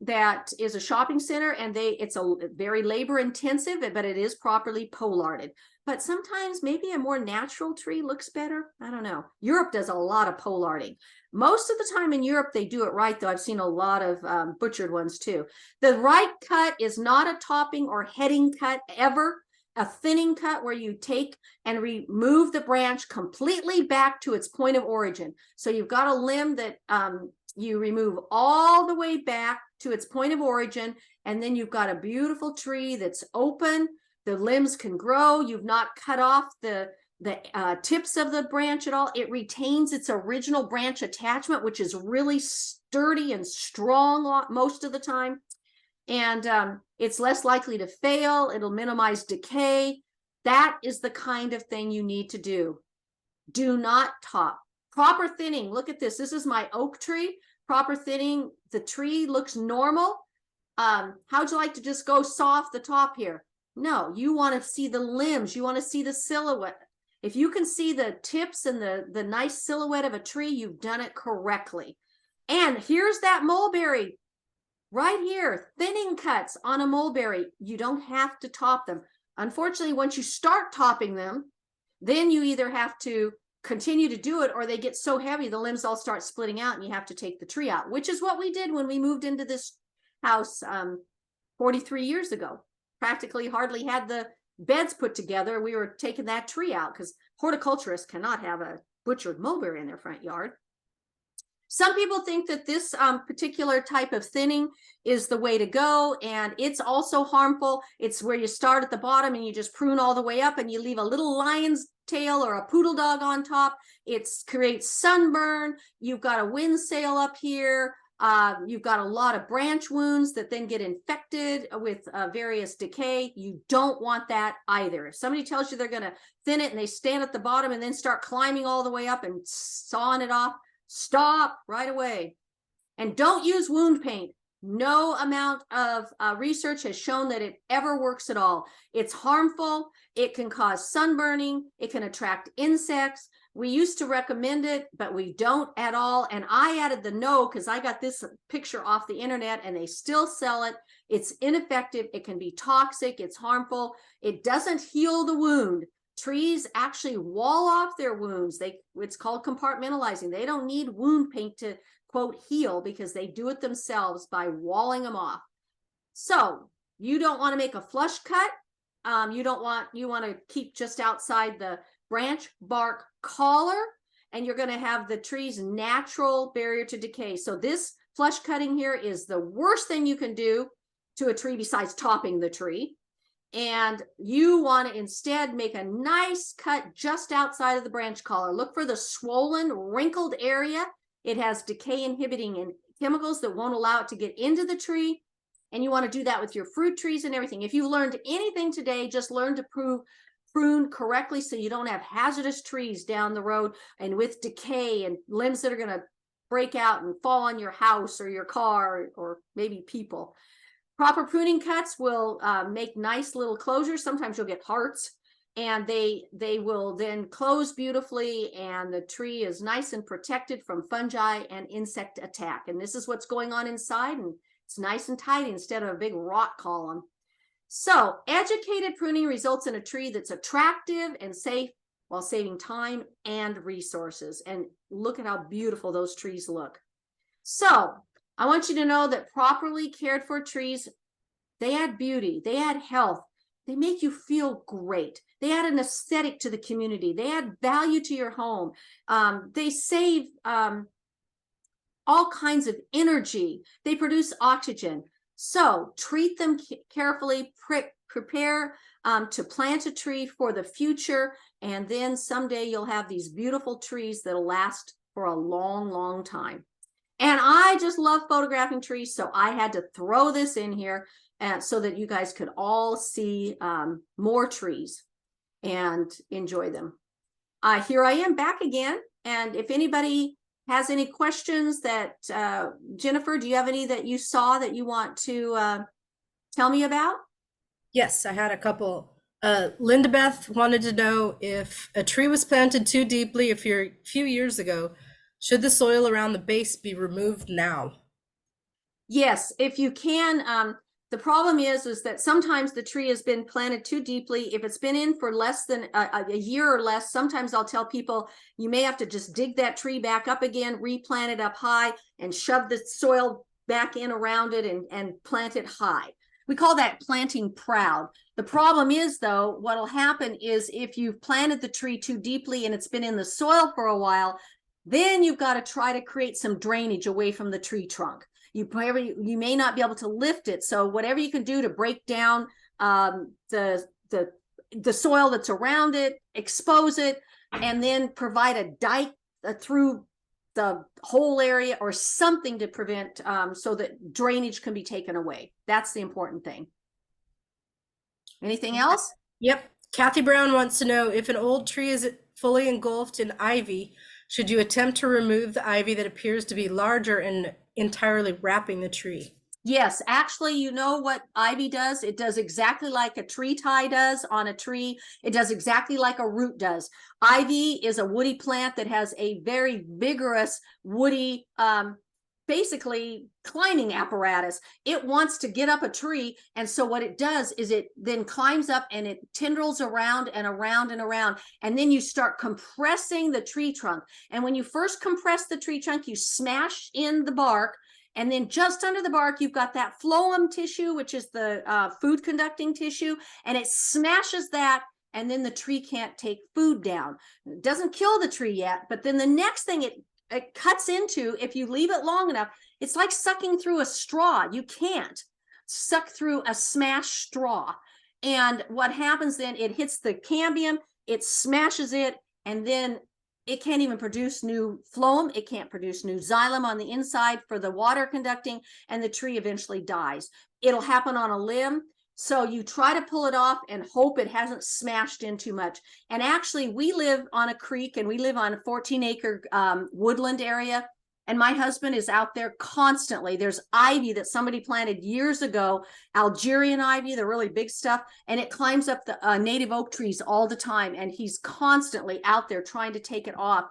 Speaker 2: that is a shopping center, and it's a very labor intensive, but it is properly polarded. But sometimes maybe a more natural tree looks better. I don't know. Europe does a lot of polarding. Most of the time in Europe, they do it right, though. I've seen a lot of butchered ones too. The right cut is not a topping or heading cut ever. A thinning cut where you take and remove the branch completely back to its point of origin. So you've got a limb that you remove all the way back to its point of origin, and then you've got a beautiful tree that's open. The limbs can grow. You've not cut off the tips of the branch at all. It retains its original branch attachment, which is really sturdy and strong most of the time. And it's less likely to fail. It'll minimize decay. That is the kind of thing you need to do. Do not top. Proper thinning. Look at this. This is my oak tree. Proper thinning. The tree looks normal. How'd you like to just go soft the top here? No, you want to see the limbs. You want to see the silhouette. If you can see the tips and the nice silhouette of a tree, you've done it correctly. And here's that mulberry right here, thinning cuts on a mulberry. You don't have to top them. Unfortunately, once you start topping them, then you either have to continue to do it, or they get so heavy the limbs all start splitting out and you have to take the tree out, which is what we did when we moved into this house 43 years ago. Practically hardly had the beds put together. We were taking that tree out because horticulturists cannot have a butchered mulberry in their front yard. Some people think that this particular type of thinning is the way to go, and it's also harmful. It's where you start at the bottom and you just prune all the way up and you leave a little lion's tail or a poodle dog on top. It creates sunburn. You've got a wind sail up here. You've got a lot of branch wounds that then get infected with various decay. You don't want that either. If somebody tells you they're going to thin it and they stand at the bottom and then start climbing all the way up and sawing it off, stop right away. And don't use wound paint. No amount of research has shown that it ever works at all. It's harmful. It can cause sunburning. It can attract insects. We used to recommend it, but we don't at all. And I added the no because I got this picture off the internet and they still sell it. It's ineffective. It can be toxic. It's harmful. It doesn't heal the wound. Trees actually wall off their wounds. It's called compartmentalizing. They don't need wound paint to, quote, heal, because they do it themselves by walling them off. So you don't want to make a flush cut. You want to keep just outside the branch bark collar, and you're going to have the tree's natural barrier to decay. So this flush cutting here is the worst thing you can do to a tree besides topping the tree. And you want to instead make a nice cut just outside of the branch collar. Look for the swollen, wrinkled area. It has decay inhibiting chemicals that won't allow it to get into the tree. And you want to do that with your fruit trees and everything. If you've learned anything today, just learn to prune correctly so you don't have hazardous trees down the road and with decay and limbs that are going to break out and fall on your house or your car or maybe people. Proper pruning cuts will make nice little closures. Sometimes you'll get hearts, and they will then close beautifully, and the tree is nice and protected from fungi and insect attack. And this is what's going on inside, and it's nice and tidy instead of a big rot column. So educated pruning results in a tree that's attractive and safe while saving time and resources. And look at how beautiful those trees look. So I want you to know that properly cared for trees, they add beauty, they add health, they make you feel great. They add an aesthetic to the community. They add value to your home. They save all kinds of energy. They produce oxygen. So treat them carefully, prepare to plant a tree for the future, and then someday you'll have these beautiful trees that'll last for a long, long time. And I just love photographing trees, so I had to throw this in here so that you guys could all see more trees and enjoy them. Here I am back again, and if anybody has any questions that, Jennifer, do you have any that you saw that you want to tell me about?
Speaker 3: Yes, I had a couple. Linda Beth wanted to know if a tree was planted too deeply a few years ago, should the soil around the base be removed now?
Speaker 2: Yes, if you can. The problem is that sometimes the tree has been planted too deeply. If it's been in for less than a year or less, sometimes I'll tell people you may have to just dig that tree back up again, replant it up high, and shove the soil back in around it and plant it high. We call that planting proud. The problem is, though, what'll happen is if you've planted the tree too deeply and it's been in the soil for a while, then you've got to try to create some drainage away from the tree trunk. You may not be able to lift it. So whatever you can do to break down the soil that's around it, expose it, and then provide a dike through the whole area or something to prevent so that drainage can be taken away. That's the important thing. Anything else?
Speaker 3: Yep. Kathy Brown wants to know if an old tree is fully engulfed in ivy, should you attempt to remove the ivy that appears to be larger and entirely wrapping the tree?
Speaker 2: Yes, actually, you know what ivy does? It does exactly like a tree tie does on a tree. It does exactly like a root does. Ivy is a woody plant that has a very vigorous woody, basically climbing apparatus. It wants to get up a tree. And so what it does is it then climbs up and it tendrils around and around and around. And then you start compressing the tree trunk. And when you first compress the tree trunk, you smash in the bark. And then just under the bark, you've got that phloem tissue, which is the food conducting tissue, and it smashes that, and then the tree can't take food down. It doesn't kill the tree yet, but then the next thing it cuts into, if you leave it long enough, it's like sucking through a straw. You can't suck through a smashed straw. And what happens then, it hits the cambium, it smashes it, and then it can't even produce new phloem. It can't produce new xylem on the inside for the water conducting, and the tree eventually dies. It'll happen on a limb. So you try to pull it off and hope it hasn't smashed in too much. And actually, we live on a creek and we live on a 14-acre woodland area. And my husband is out there constantly. There's ivy that somebody planted years ago, Algerian ivy, the really big stuff, and it climbs up the native oak trees all the time. And he's constantly out there trying to take it off.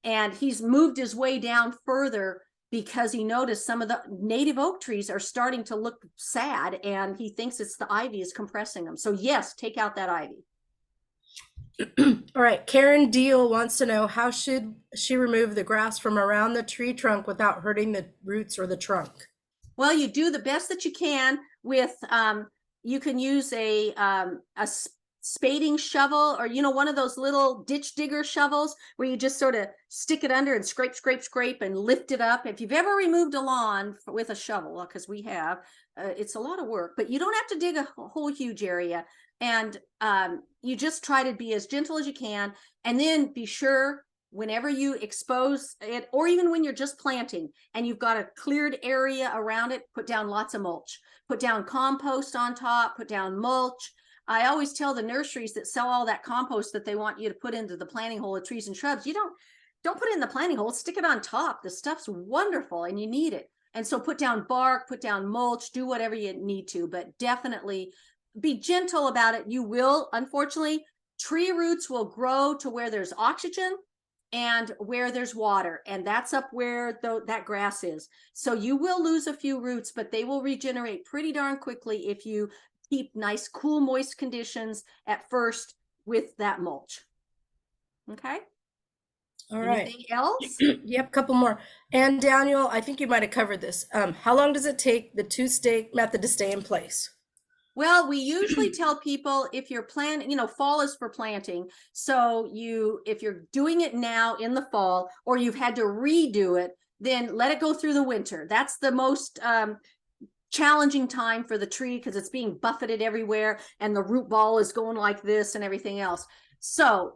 Speaker 2: And he's moved his way down further because he noticed some of the native oak trees are starting to look sad, and he thinks it's the ivy is compressing them. So yes, take out that ivy.
Speaker 3: All right, Karen Deal wants to know, how should she remove the grass from around the tree trunk without hurting the roots or the trunk?
Speaker 2: Well, you do the best that you can with, you can use a spading shovel, or, you know, one of those little ditch digger shovels where you just sort of stick it under and scrape, scrape, scrape and lift it up. If you've ever removed a lawn with a shovel, because we have, it's a lot of work, but you don't have to dig a whole huge area. And you just try to be as gentle as you can, and then be sure whenever you expose it, or even when you're just planting and you've got a cleared area around it, put down lots of mulch, put down compost on top, put down mulch. I always tell the nurseries that sell all that compost that they want you to put into the planting hole of trees and shrubs, you don't put it in the planting hole, stick it on top. The stuff's wonderful and you need it. And so put down bark, put down mulch, do whatever you need to, but definitely be gentle about it. You will, unfortunately, tree roots will grow to where there's oxygen and where there's water, and that's up where that grass is. So you will lose a few roots, but they will regenerate pretty darn quickly if you keep nice, cool, moist conditions at first with that mulch. Okay.
Speaker 3: All right.
Speaker 2: Anything else?
Speaker 3: Yep, couple more. And Daniel, I think you might have covered this. How long does it take the two-stake method to stay in place?
Speaker 2: Well, we usually tell people, if you're planting, fall is for planting. So if you're doing it now in the fall, or you've had to redo it, then let it go through the winter. That's the most challenging time for the tree, because it's being buffeted everywhere and the root ball is going like this and everything else. So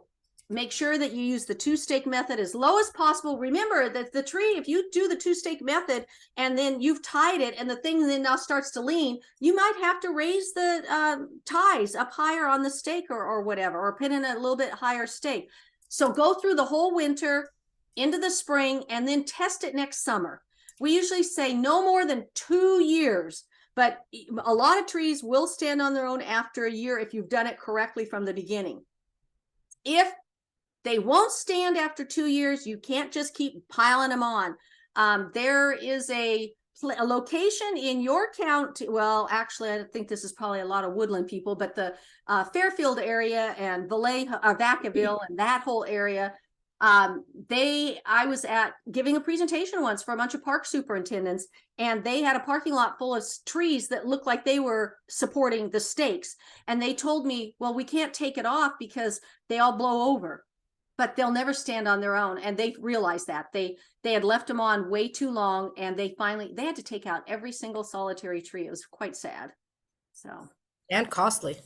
Speaker 2: make sure that you use the two-stake method as low as possible. Remember that the tree, if you do the two-stake method and then you've tied it and the thing then now starts to lean, you might have to raise the ties up higher on the stake or whatever, or put in a little bit higher stake. So go through the whole winter into the spring and then test it next summer. We usually say no more than 2 years, but a lot of trees will stand on their own after a year if you've done it correctly from the beginning. If they won't stand after 2 years, you can't just keep piling them on. There is a location in your county. Well, actually, I think this is probably a lot of woodland people, but the Fairfield area and Vacaville and that whole area, I was giving a presentation once for a bunch of park superintendents, and they had a parking lot full of trees that looked like they were supporting the stakes. And they told me, well, we can't take it off because they all blow over. But they'll never stand on their own. And they realized that they had left them on way too long, and they had to take out every single solitary tree. It was quite sad. So,
Speaker 3: and costly.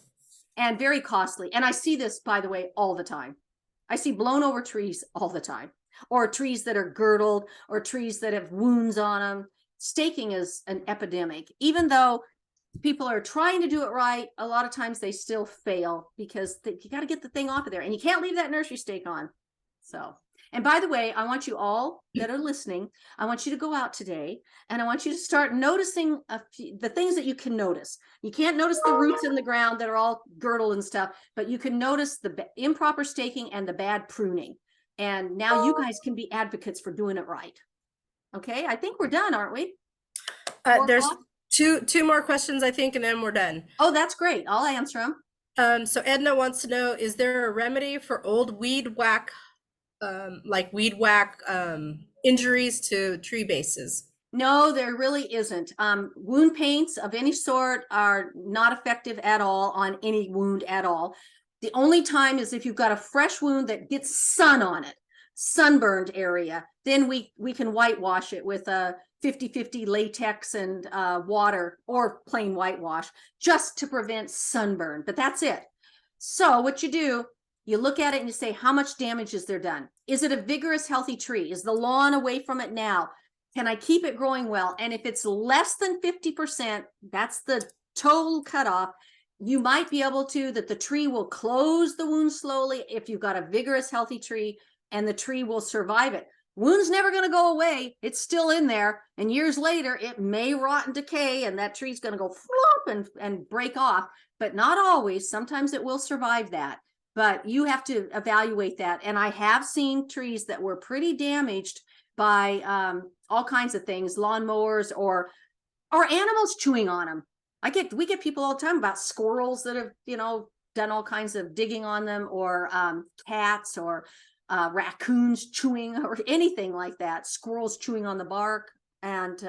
Speaker 2: And very costly. And I see this, by the way, all the time. I see blown over trees all the time, or trees that are girdled, or trees that have wounds on them. Staking is an epidemic. Even though people are trying to do it right, a lot of times they still fail because you got to get the thing off of there, and you can't leave that nursery stake on. So And by the way, I want you all that are listening, I want you to go out today and I want you to start noticing the things that you can notice. You can't notice the roots in the ground that are all girdle and stuff, but you can notice the improper staking and the bad pruning. And now you guys can be advocates for doing it right. Okay, I think we're done, aren't we?
Speaker 3: There's two more questions, I think, and then we're done.
Speaker 2: Oh, that's great. I'll answer them.
Speaker 3: So Edna wants to know, is there a remedy for old weed whack, injuries to tree bases?
Speaker 2: No, there really isn't. Wound paints of any sort are not effective at all on any wound at all. The only time is if you've got a fresh wound that gets sun on it, sunburned area, then we can whitewash it with a 50-50 latex and water or plain whitewash just to prevent sunburn, but that's it. So what you do, you look at it and you say, how much damage is there done? Is it a vigorous, healthy tree? Is the lawn away from it now? Can I keep it growing well? And if it's less than 50%, that's the total cutoff. You might be able to, that the tree will close the wound slowly if you've got a vigorous, healthy tree, and the tree will survive it. Wound's never going to go away. It's still in there. And years later, it may rot and decay, and that tree's going to go flop and break off, but not always. Sometimes it will survive that. But you have to evaluate that. And I have seen trees that were pretty damaged by all kinds of things, lawnmowers or animals chewing on them. We get people all the time about squirrels that have, done all kinds of digging on them, or cats or raccoons chewing or anything like that, squirrels chewing on the bark. And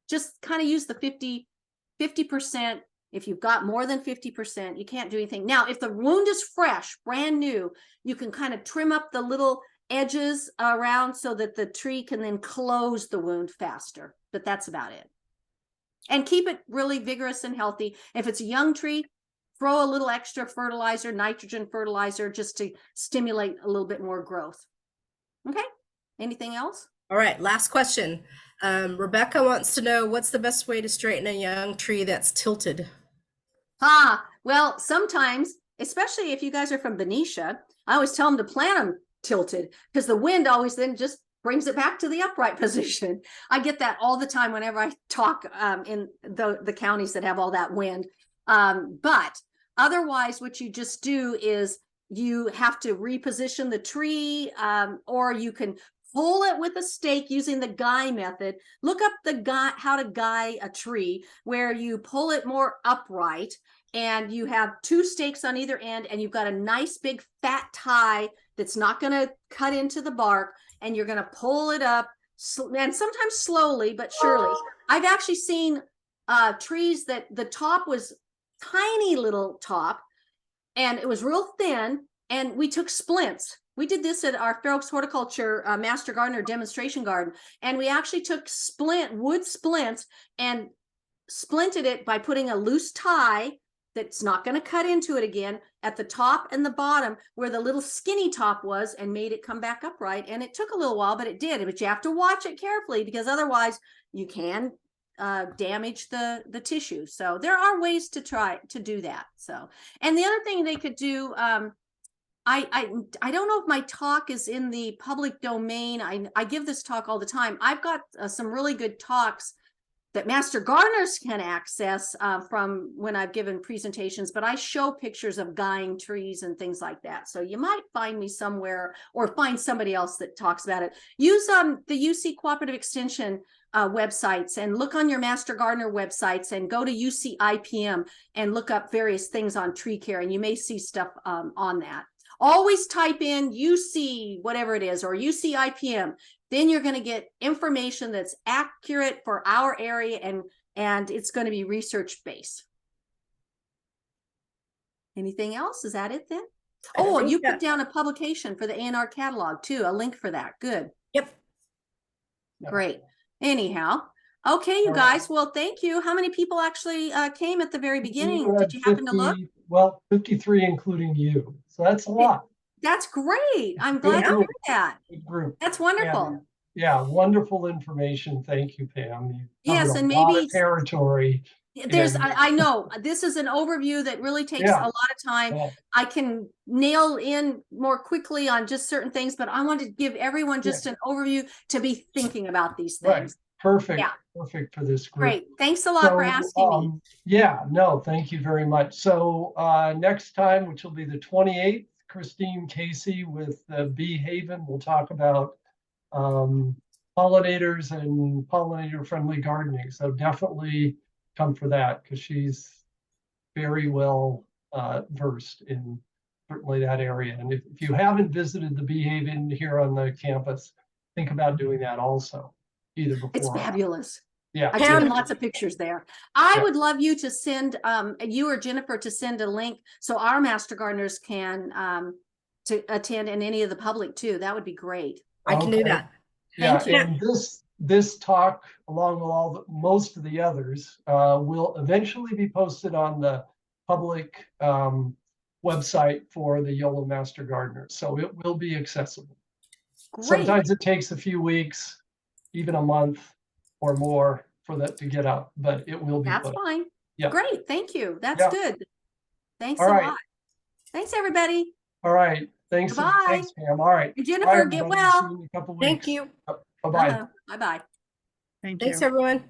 Speaker 2: just kind of use the 50%. If you've got more than 50%, you can't do anything. Now, if the wound is fresh, brand new, you can kind of trim up the little edges around so that the tree can then close the wound faster. But that's about it. And keep it really vigorous and healthy. If it's a young tree, throw a little extra fertilizer, nitrogen fertilizer, just to stimulate a little bit more growth. Okay, anything else?
Speaker 3: All right, last question. Rebecca wants to know, what's the best way to straighten a young tree that's tilted?
Speaker 2: Well, sometimes, especially if you guys are from Benicia, I always tell them to plant them tilted, because the wind always then just brings it back to the upright position. I get that all the time whenever I talk in the counties that have all that wind. But otherwise, what you just do is you have to reposition the tree, or you can pull it with a stake using the guy method. Look up how to guy a tree, where you pull it more upright and you have two stakes on either end, and you've got a nice big fat tie that's not going to cut into the bark, and you're going to pull it up, and sometimes slowly but surely. I've actually seen trees that the top was tiny little top and it was real thin, and we took splints. We did this at our Fair Oaks Horticulture Master Gardener demonstration garden, and we actually took wood splints and splinted it by putting a loose tie that's not going to cut into it again at the top and the bottom where the little skinny top was, and made it come back upright. And it took a little while, but it did. But you have to watch it carefully, because otherwise you can damage the tissue. So there are ways to try to do that. So, and the other thing they could do, I don't know if my talk is in the public domain. I give this talk all the time. I've got some really good talks that Master Gardeners can access from when I've given presentations, but I show pictures of guying trees and things like that. So you might find me somewhere, or find somebody else that talks about it. Use the UC Cooperative Extension websites, and look on your Master Gardener websites, and go to UCIPM and look up various things on tree care, and you may see stuff on that. Always type in UC whatever it is, or UCIPM. Then you're going to get information that's accurate for our area, and it's going to be research based. Anything else? Is that it then? Oh, and you put down a publication for the A&R catalog too, a link for that. Good.
Speaker 3: Yep.
Speaker 2: Great. Anyhow, okay, you guys. Well, thank you. How many people actually came at the very beginning? Did you happen to look?
Speaker 1: Well, 53, including you. So that's a lot.
Speaker 2: That's great. I'm glad to hear that.
Speaker 1: Good group.
Speaker 2: That's wonderful.
Speaker 1: Yeah, wonderful information. Thank you, Pam.
Speaker 2: Yes, and
Speaker 1: a lot
Speaker 2: maybe
Speaker 1: of territory.
Speaker 2: I know this is an overview that really takes a lot of time.
Speaker 1: Yeah.
Speaker 2: I can nail in more quickly on just certain things, but I want to give everyone just an overview to be thinking about these things.
Speaker 1: Right. Perfect.
Speaker 2: Yeah.
Speaker 1: Perfect for this group.
Speaker 2: Great. Thanks a lot for asking me.
Speaker 1: Yeah, no, thank you very much. So next time, which will be the 28th, Christine Casey with Bee Haven will talk about pollinators and pollinator-friendly gardening. So definitely come for that, because she's very well versed in certainly that area. And if you haven't visited the Bee Haven here on the campus, think about doing that also. Either before.
Speaker 2: It's fabulous.
Speaker 1: Yeah.
Speaker 2: I've taken lots of pictures there. I would love you to send you or Jennifer to send a link so our master gardeners can to attend, and any of the public too. That would be great.
Speaker 3: I can do that.
Speaker 1: Yeah,
Speaker 2: Thank you.
Speaker 1: and this talk, along with most of the others, will eventually be posted on the public website for the Yolo Master Gardeners. So it will be accessible.
Speaker 2: Great.
Speaker 1: Sometimes it takes a few weeks, even a month or more for that to get up, but it will be.
Speaker 2: That's fine.
Speaker 1: Yeah.
Speaker 2: Great. Thank you. That's good. Thanks
Speaker 1: All
Speaker 2: a
Speaker 1: right.
Speaker 2: lot. Thanks, everybody.
Speaker 1: All right. Thanks.
Speaker 2: Bye.
Speaker 1: Thanks, Pam. All right.
Speaker 2: And Jennifer,
Speaker 1: Bye,
Speaker 2: get
Speaker 1: everybody.
Speaker 2: well.
Speaker 1: See you in a couple
Speaker 3: Thank
Speaker 1: weeks.
Speaker 3: you.
Speaker 1: Bye-bye.
Speaker 2: Bye-bye.
Speaker 4: Thank you.
Speaker 3: Thanks, everyone.